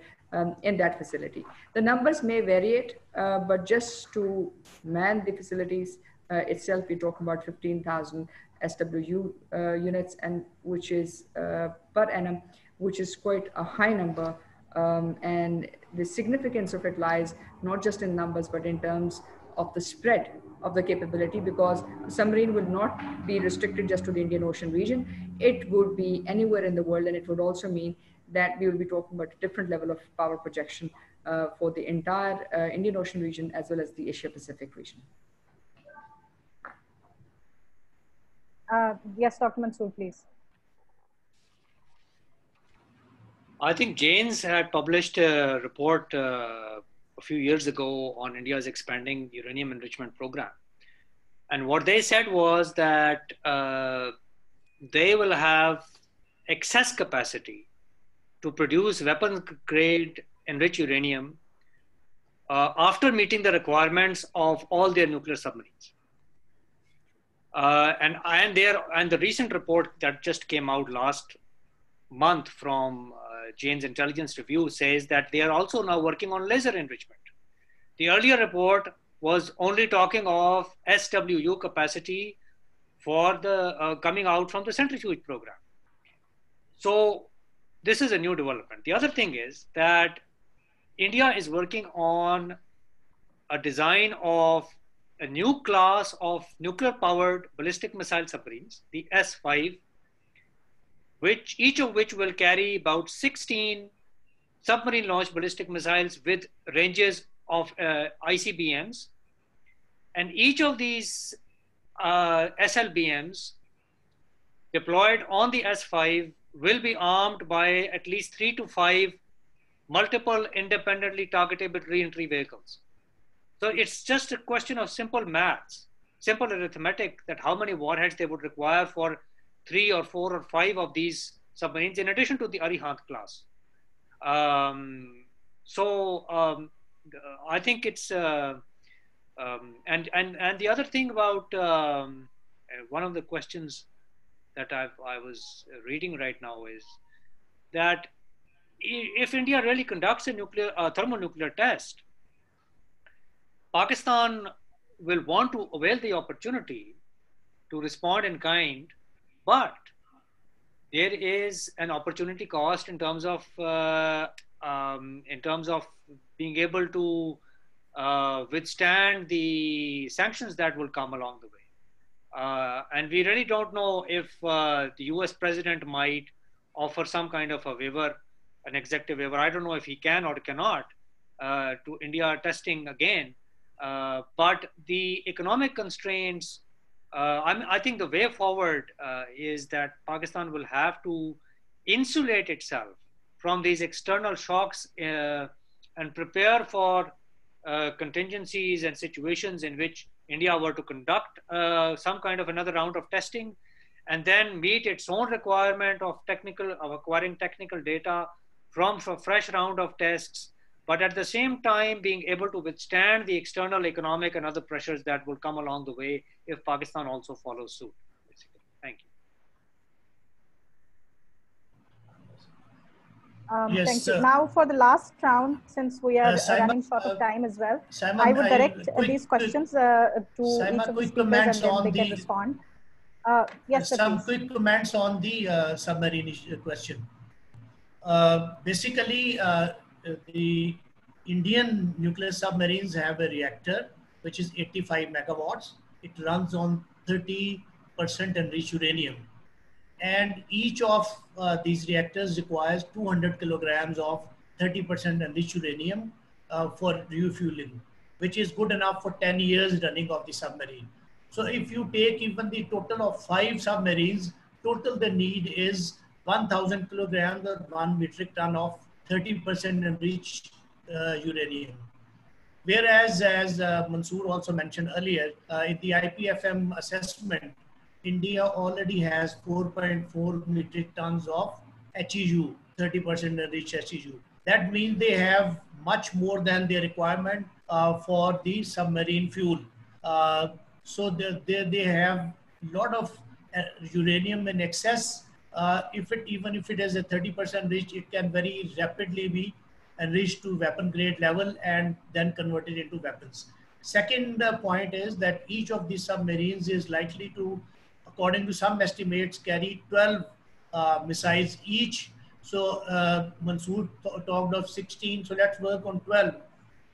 in that facility. The numbers may vary, but just to man the facilities itself, we talk about 15,000 SWU units, and which is per annum, which is quite a high number. And the significance of it lies not just in numbers, but in terms of the spread of the capability, because a submarine would not be restricted just to the Indian Ocean region. It would be anywhere in the world, and it would also mean that we will be talking about a different level of power projection for the entire Indian Ocean region as well as the Asia Pacific region. Yes, Dr. Mansoor, please. I think Janes had published a report a few years ago on India's expanding uranium enrichment program. And what they said was that they will have excess capacity to produce weapons-grade enriched uranium after meeting the requirements of all their nuclear submarines. And the recent report that just came out last month from Jane's intelligence review says that they are also now working on laser enrichment. The earlier report was only talking of SWU capacity for the coming out from the centrifuge program. So this is a new development. The other thing is that India is working on a design of a new class of nuclear-powered ballistic missile submarines, the S5, each of which will carry about 16 submarine-launched ballistic missiles with ranges of ICBMs. And each of these SLBMs deployed on the S5 will be armed by at least 3 to 5 multiple independently targetable re-entry vehicles. So it's just a question of simple maths, simple arithmetic, that how many warheads they would require for 3 or 4 or 5 of these submarines, in addition to the Arihant class. I think it's, and the other thing about one of the questions that I was reading right now is that if India really conducts a thermonuclear test, Pakistan will want to avail the opportunity to respond in kind, but there is an opportunity cost in terms of being able to withstand the sanctions that will come along the way. And we really don't know if the US president might offer some kind of a waiver, an executive waiver. I don't know if he can or cannot to India testing again. But the economic constraints, I think the way forward is that Pakistan will have to insulate itself from these external shocks and prepare for contingencies and situations in which India were to conduct some kind of another round of testing, and then meet its own requirement of acquiring technical data from a fresh round of tests, but at the same time being able to withstand the external economic and other pressures that will come along the way if Pakistan also follows suit, basically. Thank you. Yes, thank you. Now for the last round, since we are running short of time as well, Simon, I would direct these questions to Simon, each of the speakers, and then they can respond. Yes, sir, some please. quick comments on the submarine question. Basically, the Indian nuclear submarines have a reactor which is 85 megawatts. It runs on 30% enriched uranium. And each of these reactors requires 200 kilograms of 30% enriched uranium for refueling, which is good enough for 10 years running of the submarine. So if you take even the total of 5 submarines, total the need is 1,000 kilograms or 1 metric ton of 30% enriched uranium. Whereas, as Mansoor also mentioned earlier, in the IPFM assessment, India already has 4.4 metric tons of HEU, 30% enriched HEU. That means they have much more than their requirement for the submarine fuel. So they have a lot of uranium in excess. Even if it has a 30% enriched, it can very rapidly be enriched to weapon grade level and then converted into weapons. Second point is that each of these submarines is likely to, according to some estimates, carry 12 missiles each. So Mansoor talked of 16, so let's work on 12.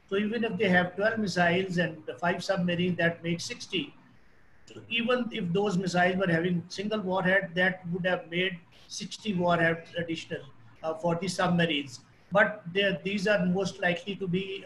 So even if they have 12 missiles and 5 submarines, that makes 60. So even if those missiles were having single warhead, that would have made 60 warheads additional for the submarines. But these are most likely to be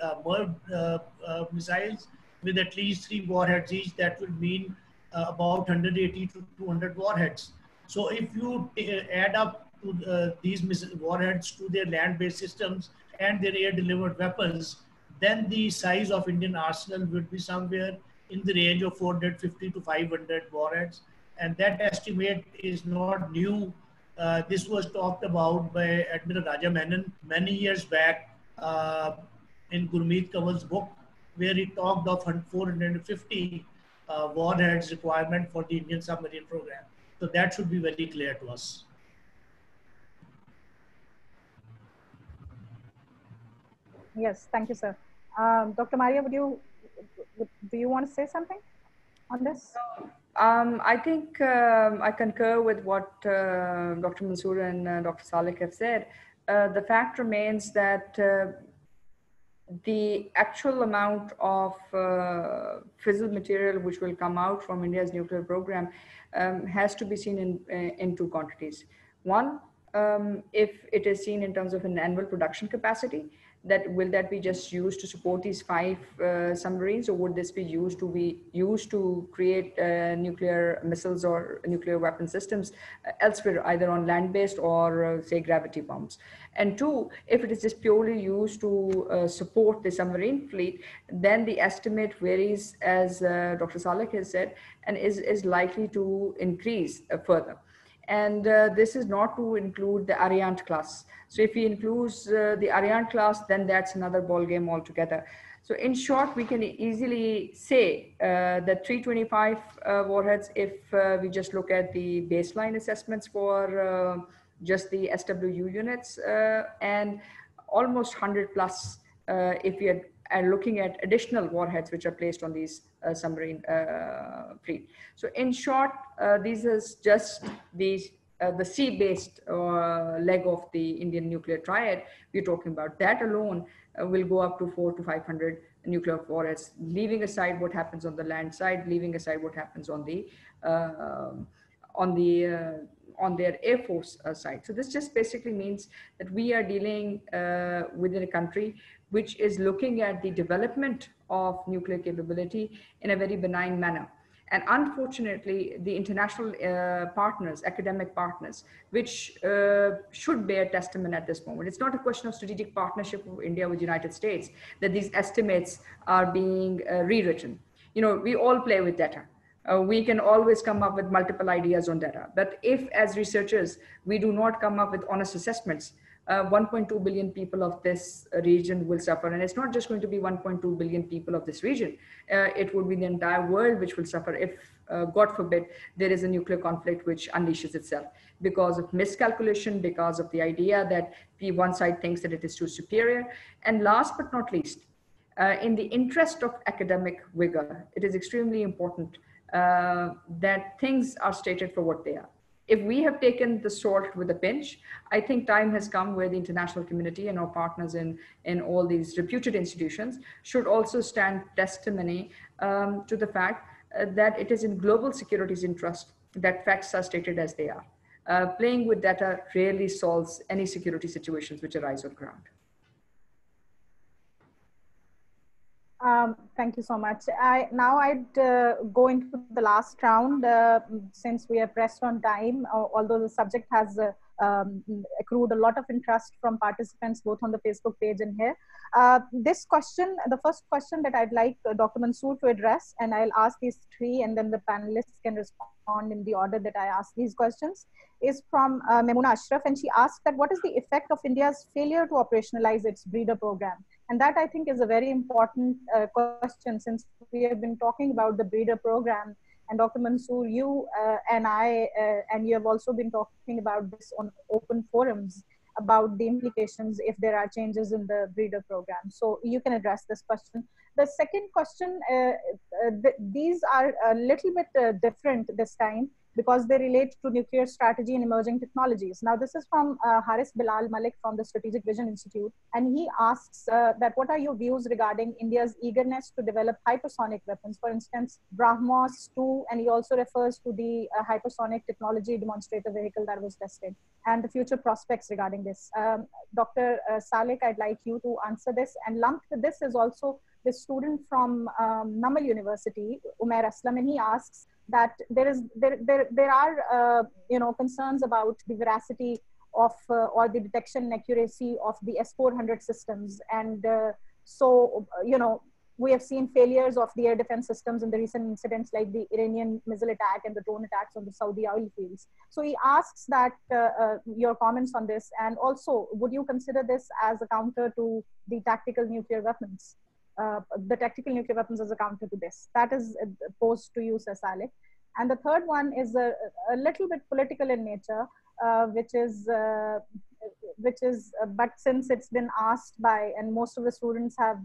missiles with at least 3 warheads each. That would mean about 180 to 200 warheads. So if you add up to these warheads to their land-based systems and their air-delivered weapons, then the size of Indian arsenal would be somewhere in the range of 450 to 500 warheads. And that estimate is not new. This was talked about by Admiral Raja Menon many years back in Gurmeet Kanwal's book, where he talked of 450 warheads requirement for the Indian submarine program. So that should be very clear to us. Yes, thank you, sir. Dr. Maria, do you want to say something on this? I think I concur with what Dr. Mansoor and Dr. Salik have said. The fact remains that the actual amount of fissile material which will come out from India's nuclear program has to be seen in two quantities. One, if it is seen in terms of an annual production capacity, will that be just used to support these 5 submarines, or would this be used to create nuclear missiles or nuclear weapon systems elsewhere, either on land-based or say gravity bombs? And two, if it is just purely used to support the submarine fleet, then the estimate varies, as Dr. Salik has said, and is likely to increase further. And this is not to include the Ariane class. So if he includes the Ariane class, then that's another ball game altogether. So in short, we can easily say that 325 warheads, if we just look at the baseline assessments for just the SWU units, and almost 100 plus if we are looking at additional warheads which are placed on these submarine fleet. So in short, this is just the sea-based leg of the Indian nuclear triad. We're talking about that alone will go up to 400 to 500 nuclear warheads, leaving aside what happens on the land side, leaving aside what happens on their Air Force side. So this just basically means that we are dealing within a country which is looking at the development of nuclear capability in a very benign manner. And unfortunately, the international partners, academic partners, which should bear testament at this moment. It's not a question of strategic partnership of India with the United States, that these estimates are being rewritten. You know, we all play with data. We can always come up with multiple ideas on data. But if, as researchers, we do not come up with honest assessments, 1.2 billion people of this region will suffer. And it's not just going to be 1.2 billion people of this region. It would be the entire world which will suffer if, God forbid, there is a nuclear conflict which unleashes itself because of miscalculation, because of the idea that one side thinks that it is too superior. And last but not least, in the interest of academic vigor, it is extremely important that things are stated for what they are. If we have taken the salt with a pinch, I think time has come where the international community and our partners in all these reputed institutions should also stand testimony to the fact that it is in global security's interest that facts are stated as they are. Playing with data rarely solves any security situations which arise on ground. Thank you so much. Now I'd go into the last round since we are pressed on time, although the subject has accrued a lot of interest from participants both on the Facebook page and here. This question, the first question that I'd like Dr. Mansoor to address, and I'll ask these three and then the panelists can respond in the order that I ask these questions, is from Memuna Ashraf, and she asked that what is the effect of India's failure to operationalize its breeder program And that, I think, is a very important question, since we have been talking about the breeder program. And Dr. Mansoor, you and I, and you have also been talking about this on open forums about the implications if there are changes in the breeder program. So you can address this question. The second question, these are a little bit different this time, because they relate to nuclear strategy and emerging technologies. Now, this is from Haris Bilal Malik from the Strategic Vision Institute. And he asks that what are your views regarding India's eagerness to develop hypersonic weapons, for instance, BrahMos 2, and he also refers to the hypersonic technology demonstrator vehicle that was tested, and the future prospects regarding this. Dr. Salik, I'd like you to answer this. And lumped with this is also the student from Namal University, Umair Aslam, and he asks that there are concerns about the veracity of or the detection and accuracy of the S-400 systems, and we have seen failures of the air defense systems in the recent incidents like the Iranian missile attack and the drone attacks on the Saudi oil fields. So he asks that your comments on this, and also would you consider this as a counter to the tactical nuclear weapons? The tactical nuclear weapons as a counter to this. That is posed to you, Sir Saleh. And the third one is a little bit political in nature, which is, but since it's been asked by, and most of the students have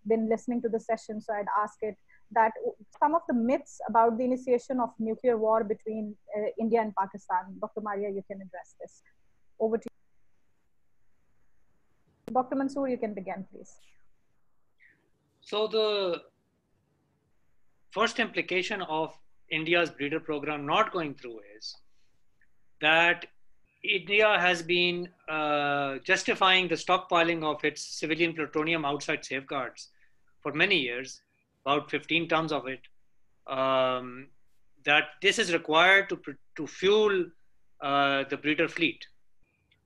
been listening to the session, so I'd ask it, that some of the myths about the initiation of nuclear war between India and Pakistan. Dr. Maria, you can address this. Over to you. Dr. Mansoor, you can begin, please. So the first implication of India's breeder program not going through is that India has been justifying the stockpiling of its civilian plutonium outside safeguards for many years, about 15 tons of it, that this is required to fuel the breeder fleet,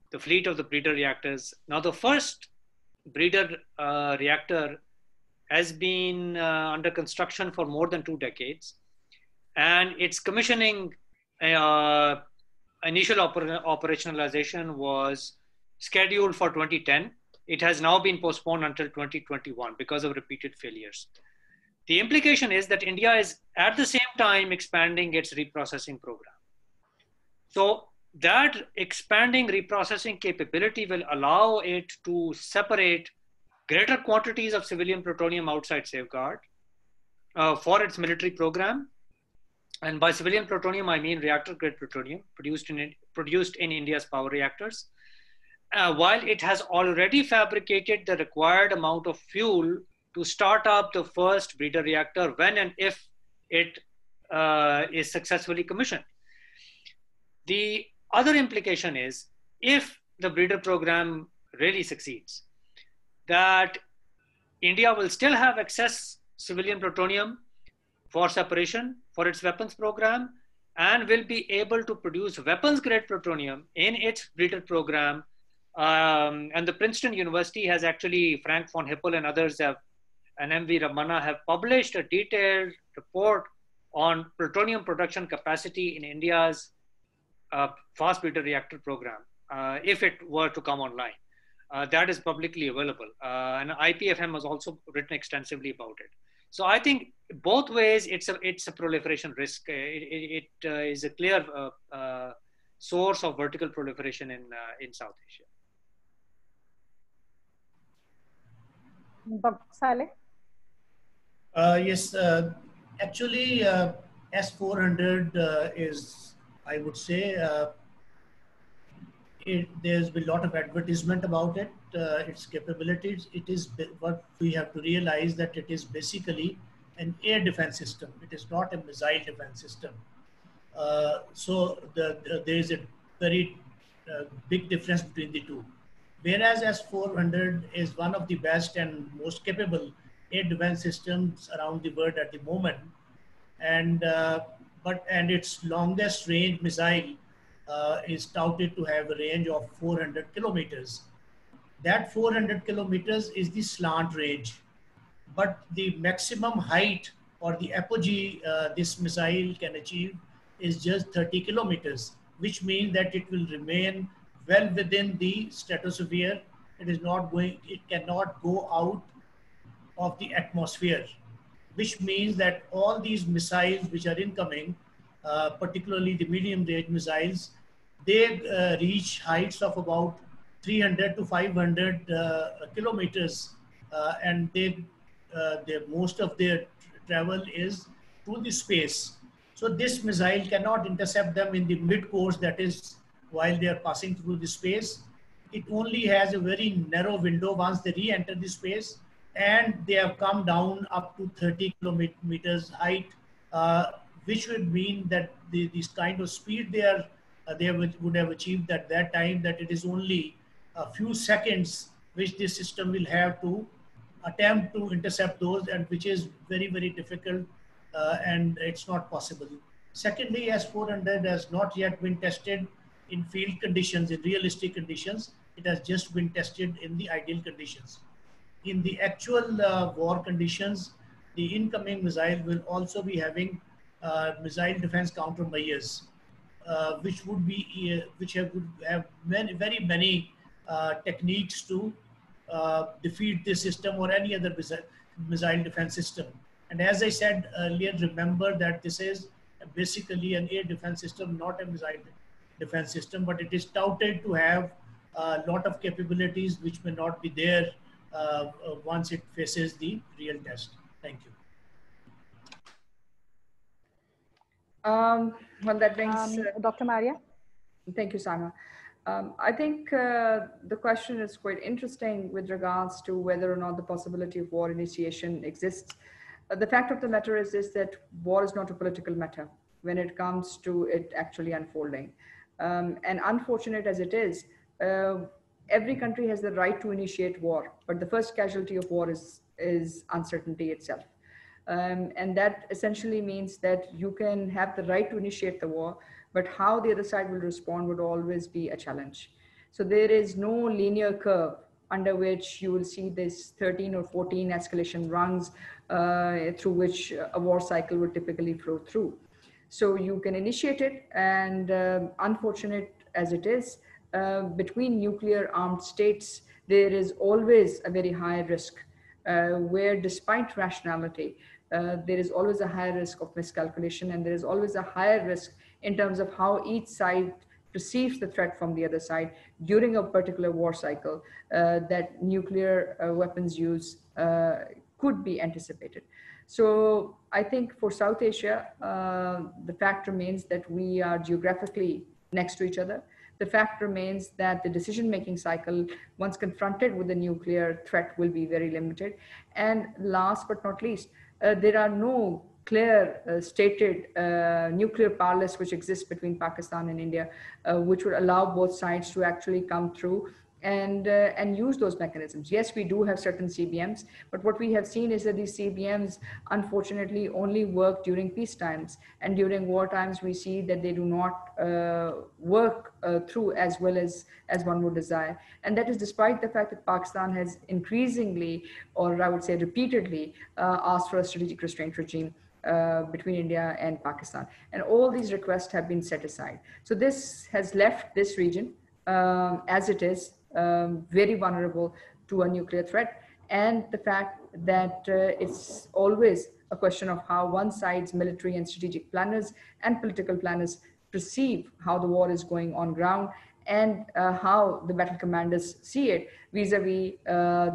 the fleet of the breeder reactors. Now, the first breeder reactor has been under construction for more than 2 decades, and its commissioning initial operationalization was scheduled for 2010. It has now been postponed until 2021 because of repeated failures. The implication is that India is at the same time expanding its reprocessing program. So that expanding reprocessing capability will allow it to separate greater quantities of civilian plutonium outside safeguard for its military program. And by civilian plutonium, I mean reactor-grade plutonium produced in India's power reactors. While it has already fabricated the required amount of fuel to start up the first breeder reactor when and if it is successfully commissioned. The other implication is, if the breeder program really succeeds, that India will still have excess civilian plutonium for separation for its weapons program, and will be able to produce weapons-grade plutonium in its breeder program. And the Princeton University has actually, Frank von Hippel and others have, and MV Ramana have published a detailed report on plutonium production capacity in India's fast breeder reactor program, if it were to come online. That is publicly available. And IPFM has also written extensively about it. So I think both ways, it's a proliferation risk. It is a clear source of vertical proliferation in South Asia. Dr. Saleh? Yes, actually, S-400 is, I would say, there's been a lot of advertisement about it, its capabilities. It is what we have to realize, that it is basically an air defense system. It is not a missile defense system. So there is a very big difference between the two. Whereas S-400 is one of the best and most capable air defense systems around the world at the moment, and its longest range missile is touted to have a range of 400 kilometers. That 400 kilometers is the slant range, but the maximum height or the apogee this missile can achieve is just 30 kilometers, which means that it will remain well within the stratosphere it cannot go out of the atmosphere, which means that all these missiles which are incoming, particularly the medium range missiles, they reach heights of about 300 to 500 kilometers, and most of their travel is through the space. So this missile cannot intercept them in the mid-course, that is, while they are passing through the space. It only has a very narrow window once they re-enter the space, and they have come down up to 30 kilometers height, which would mean that this kind of speed they would have achieved at that time, that it is only a few seconds which this system will have to attempt to intercept those, and which is very, very difficult, and it's not possible. Secondly, S-400 has not yet been tested in field conditions, in realistic conditions. It has just been tested in the ideal conditions. In the actual war conditions, the incoming missile will also be having missile defense countermeasures, which would be would have very many techniques to defeat this system or any other missile defense system. And as I said earlier, remember that this is basically an air defense system, not a missile defense system, but it is touted to have a lot of capabilities which may not be there once it faces the real test. Thank you. Well, that brings Dr. Maria. Thank you, Saima. I think the question is quite interesting with regards to whether or not the possibility of war initiation exists. The fact of the matter is that war is not a political matter when it comes to it actually unfolding. And unfortunate as it is, every country has the right to initiate war, but the first casualty of war is uncertainty itself. And that essentially means that you can have the right to initiate the war, but how the other side will respond would always be a challenge. So there is no linear curve under which you will see this 13 or 14 escalation rungs through which a war cycle would typically flow through. So you can initiate it, and unfortunate as it is, between nuclear armed states, there is always a very high risk where despite rationality, there is always a high risk of miscalculation, and there is always a higher risk in terms of how each side perceives the threat from the other side during a particular war cycle, that nuclear weapons use could be anticipated. So I think for South Asia, the fact remains that we are geographically next to each other. The fact remains that the decision-making cycle, once confronted with the nuclear threat, will be very limited. And last but not least, there are no clear stated nuclear power lists which exist between Pakistan and India, which would allow both sides to actually come through and use those mechanisms. Yes, we do have certain CBMs, but what we have seen is that these CBMs unfortunately only work during peace times, and during war times we see that they do not work through as well as one would desire. And that is despite the fact that Pakistan has increasingly, or I would say repeatedly, asked for a strategic restraint regime between India and Pakistan. And all these requests have been set aside. So this has left this region as it is, very vulnerable to a nuclear threat. And the fact that it's always a question of how one side's military and strategic planners and political planners perceive how the war is going on ground, and how the battle commanders see it vis-a-vis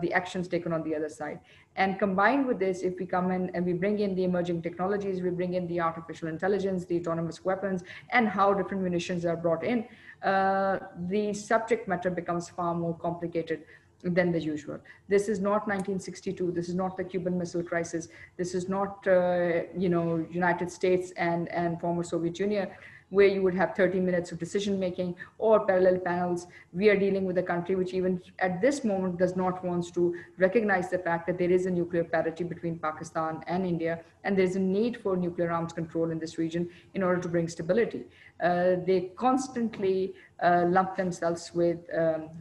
the actions taken on the other side. And combined with this, if we come in and we bring in the emerging technologies, we bring in the artificial intelligence, the autonomous weapons, and how different munitions are brought in, the subject matter becomes far more complicated than the usual. This is not 1962. This is not the Cuban Missile Crisis. This is not, United States and former Soviet Union, where you would have 30 minutes of decision making or parallel panels. We are dealing with a country which even at this moment does not want to recognize the fact that there is a nuclear parity between Pakistan and India, and there's a need for nuclear arms control in this region in order to bring stability. They constantly lump themselves with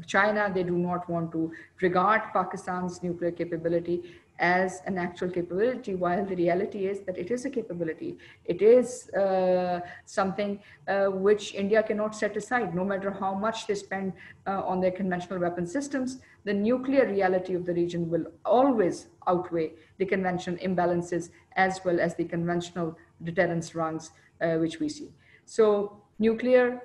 China. They do not want to regard Pakistan's nuclear capability. as an actual capability, while the reality is that it is a capability. It is something which India cannot set aside, no matter how much they spend on their conventional weapon systems. The nuclear reality of the region will always outweigh the conventional imbalances as well as the conventional deterrence rungs which we see. So nuclear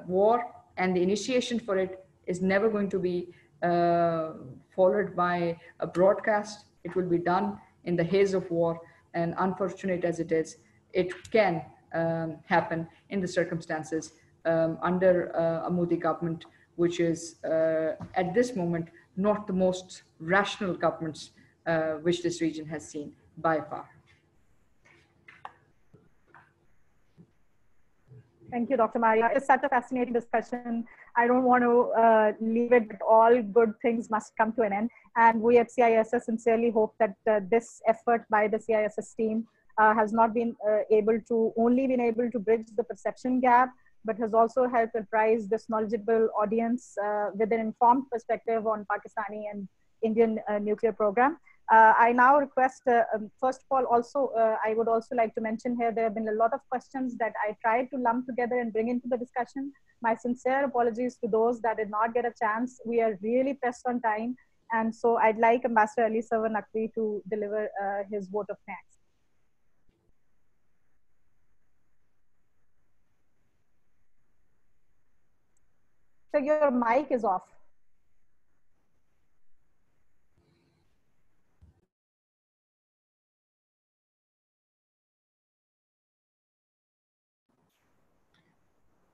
war and the initiation for it is never going to be followed by a broadcast. It will be done in the haze of war, and unfortunate as it is, it can happen in the circumstances under a Modi government, which is at this moment not the most rational governments which this region has seen by far. Thank you, Dr. Maria. It's such a fascinating discussion. I don't want to leave it, but all good things must come to an end. And we at CISS sincerely hope that this effort by the CISS team has not been only been able to bridge the perception gap, but has also helped apprise this knowledgeable audience with an informed perspective on Pakistani and Indian nuclear program. I now request, first of all, also, I would also like to mention here, there have been a lot of questions that I tried to lump together and bring into the discussion. My sincere apologies to those that did not get a chance. We are really pressed on time. And so I'd like Ambassador Ali Sarwar Naqvi to deliver his vote of thanks. So your mic is off.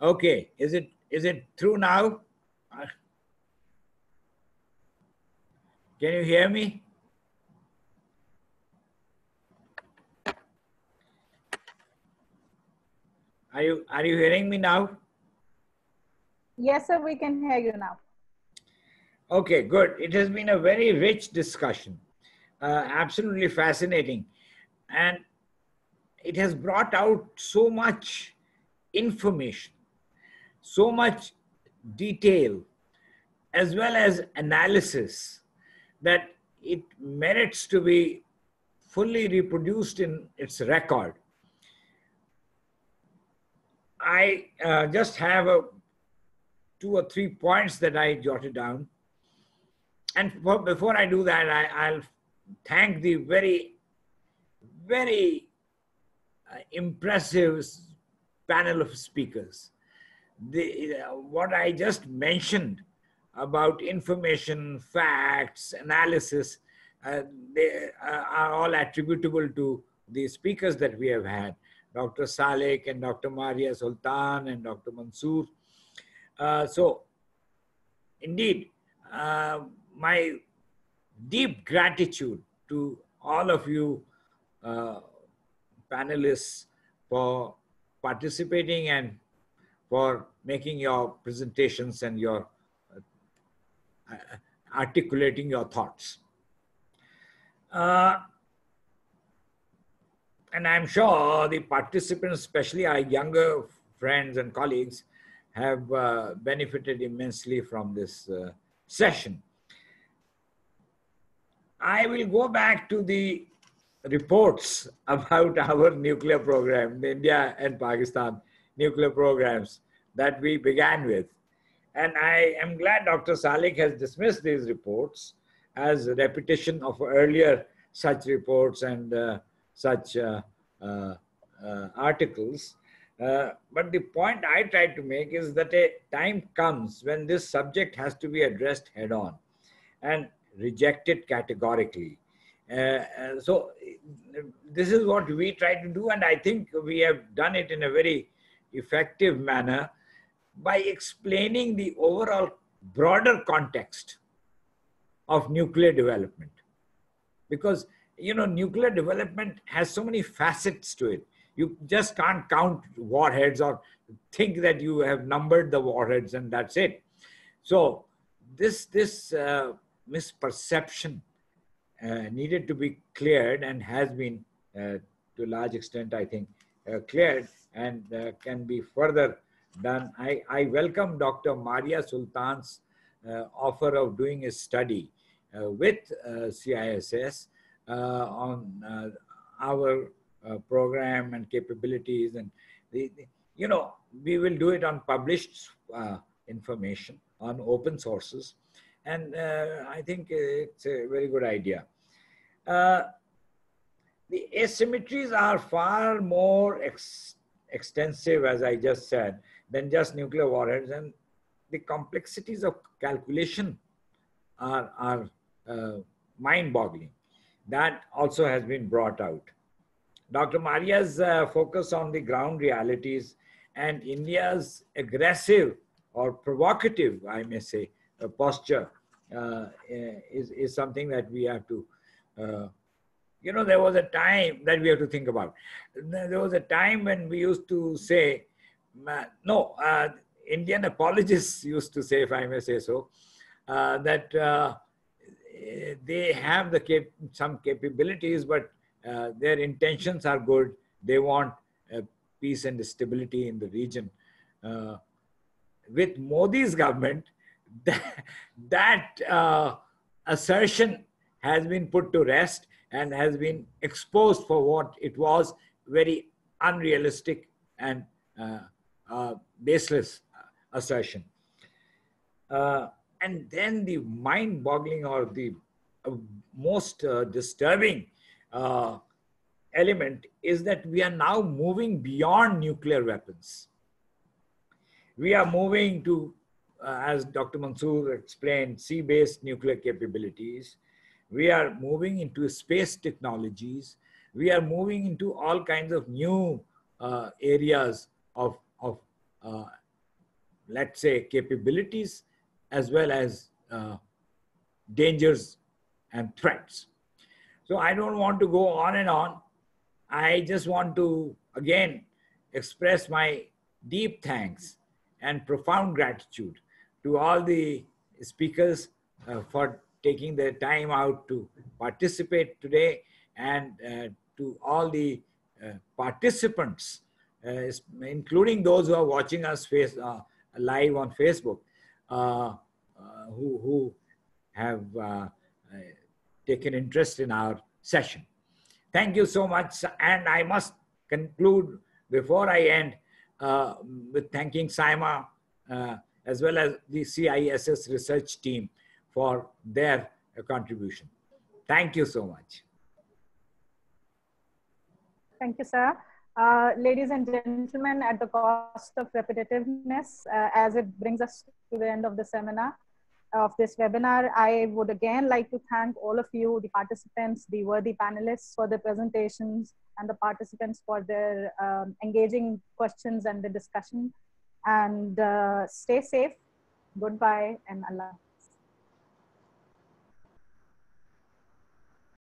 Okay, is it through now? Can you hear me? Are you hearing me now? Yes, sir, we can hear you now. Okay, good. It has been a very rich discussion, absolutely fascinating. And it has brought out so much information, so much detail, as well as analysis, that it merits to be fully reproduced in its record. I just have 2 or 3 points that I jotted down. And before I do that, I'll thank the very, very impressive panel of speakers. What I just mentioned about information, facts, analysis, they are all attributable to the speakers that we have had, Dr. Salik and Dr. Maria Sultan and Dr. Mansoor. So indeed, my deep gratitude to all of you panelists for participating and for making your presentations and your articulating your thoughts. And I'm sure the participants, especially our younger friends and colleagues, have benefited immensely from this session. I will go back to the reports about our nuclear program, the India and Pakistan nuclear programs that we began with. And I am glad Dr. Salik has dismissed these reports as a repetition of earlier such reports and such articles. But the point I tried to make is that a time comes when this subject has to be addressed head on and rejected categorically. So this is what we try to do, and I think we have done it in a very effective manner by explaining the overall broader context of nuclear development. Because, you know, nuclear development has so many facets to it. You just can't count warheads or think that you have numbered the warheads and that's it. So this misperception needed to be cleared and has been to a large extent, I think, cleared and can be further done. I welcome Dr. Maria Sultan's offer of doing a study with CISS on our program and capabilities, and you know, we will do it on published information on open sources, and I think it's a very good idea. The asymmetries are far more extensive, as I just said, than just nuclear warheads, and the complexities of calculation are mind-boggling. That also has been brought out. Dr. Maria's focus on the ground realities and India's aggressive or provocative, I may say, posture is something that we have to, you know, there was a time that we have to think about. There was a time when we used to say, no, Indian apologists used to say, if I may say so, that they have some capabilities, but their intentions are good. They want peace and stability in the region. With Modi's government, that assertion has been put to rest and has been exposed for what it was, very unrealistic and baseless assertion. And then the mind-boggling or the most disturbing element is that we are now moving beyond nuclear weapons. We are moving to, as Dr. Mansoor explained, sea-based nuclear capabilities. We are moving into space technologies. We are moving into all kinds of new areas of let's say, capabilities as well as dangers and threats. So I don't want to go on and on. I just want to, again, express my deep thanks and profound gratitude to all the speakers for taking their time out to participate today, and to all the participants, including those who are watching us live on Facebook, who have taken interest in our session. Thank you so much. And I must conclude before I end with thanking Saima as well as the CISS research team for their contribution. Thank you so much. Thank you, sir. Ladies and gentlemen, at the cost of repetitiveness, as it brings us to the end of the seminar, of this webinar, I would again like to thank all of you, the participants, the worthy panelists for the presentations, and the participants for their engaging questions and the discussion. And stay safe. Goodbye and Allah.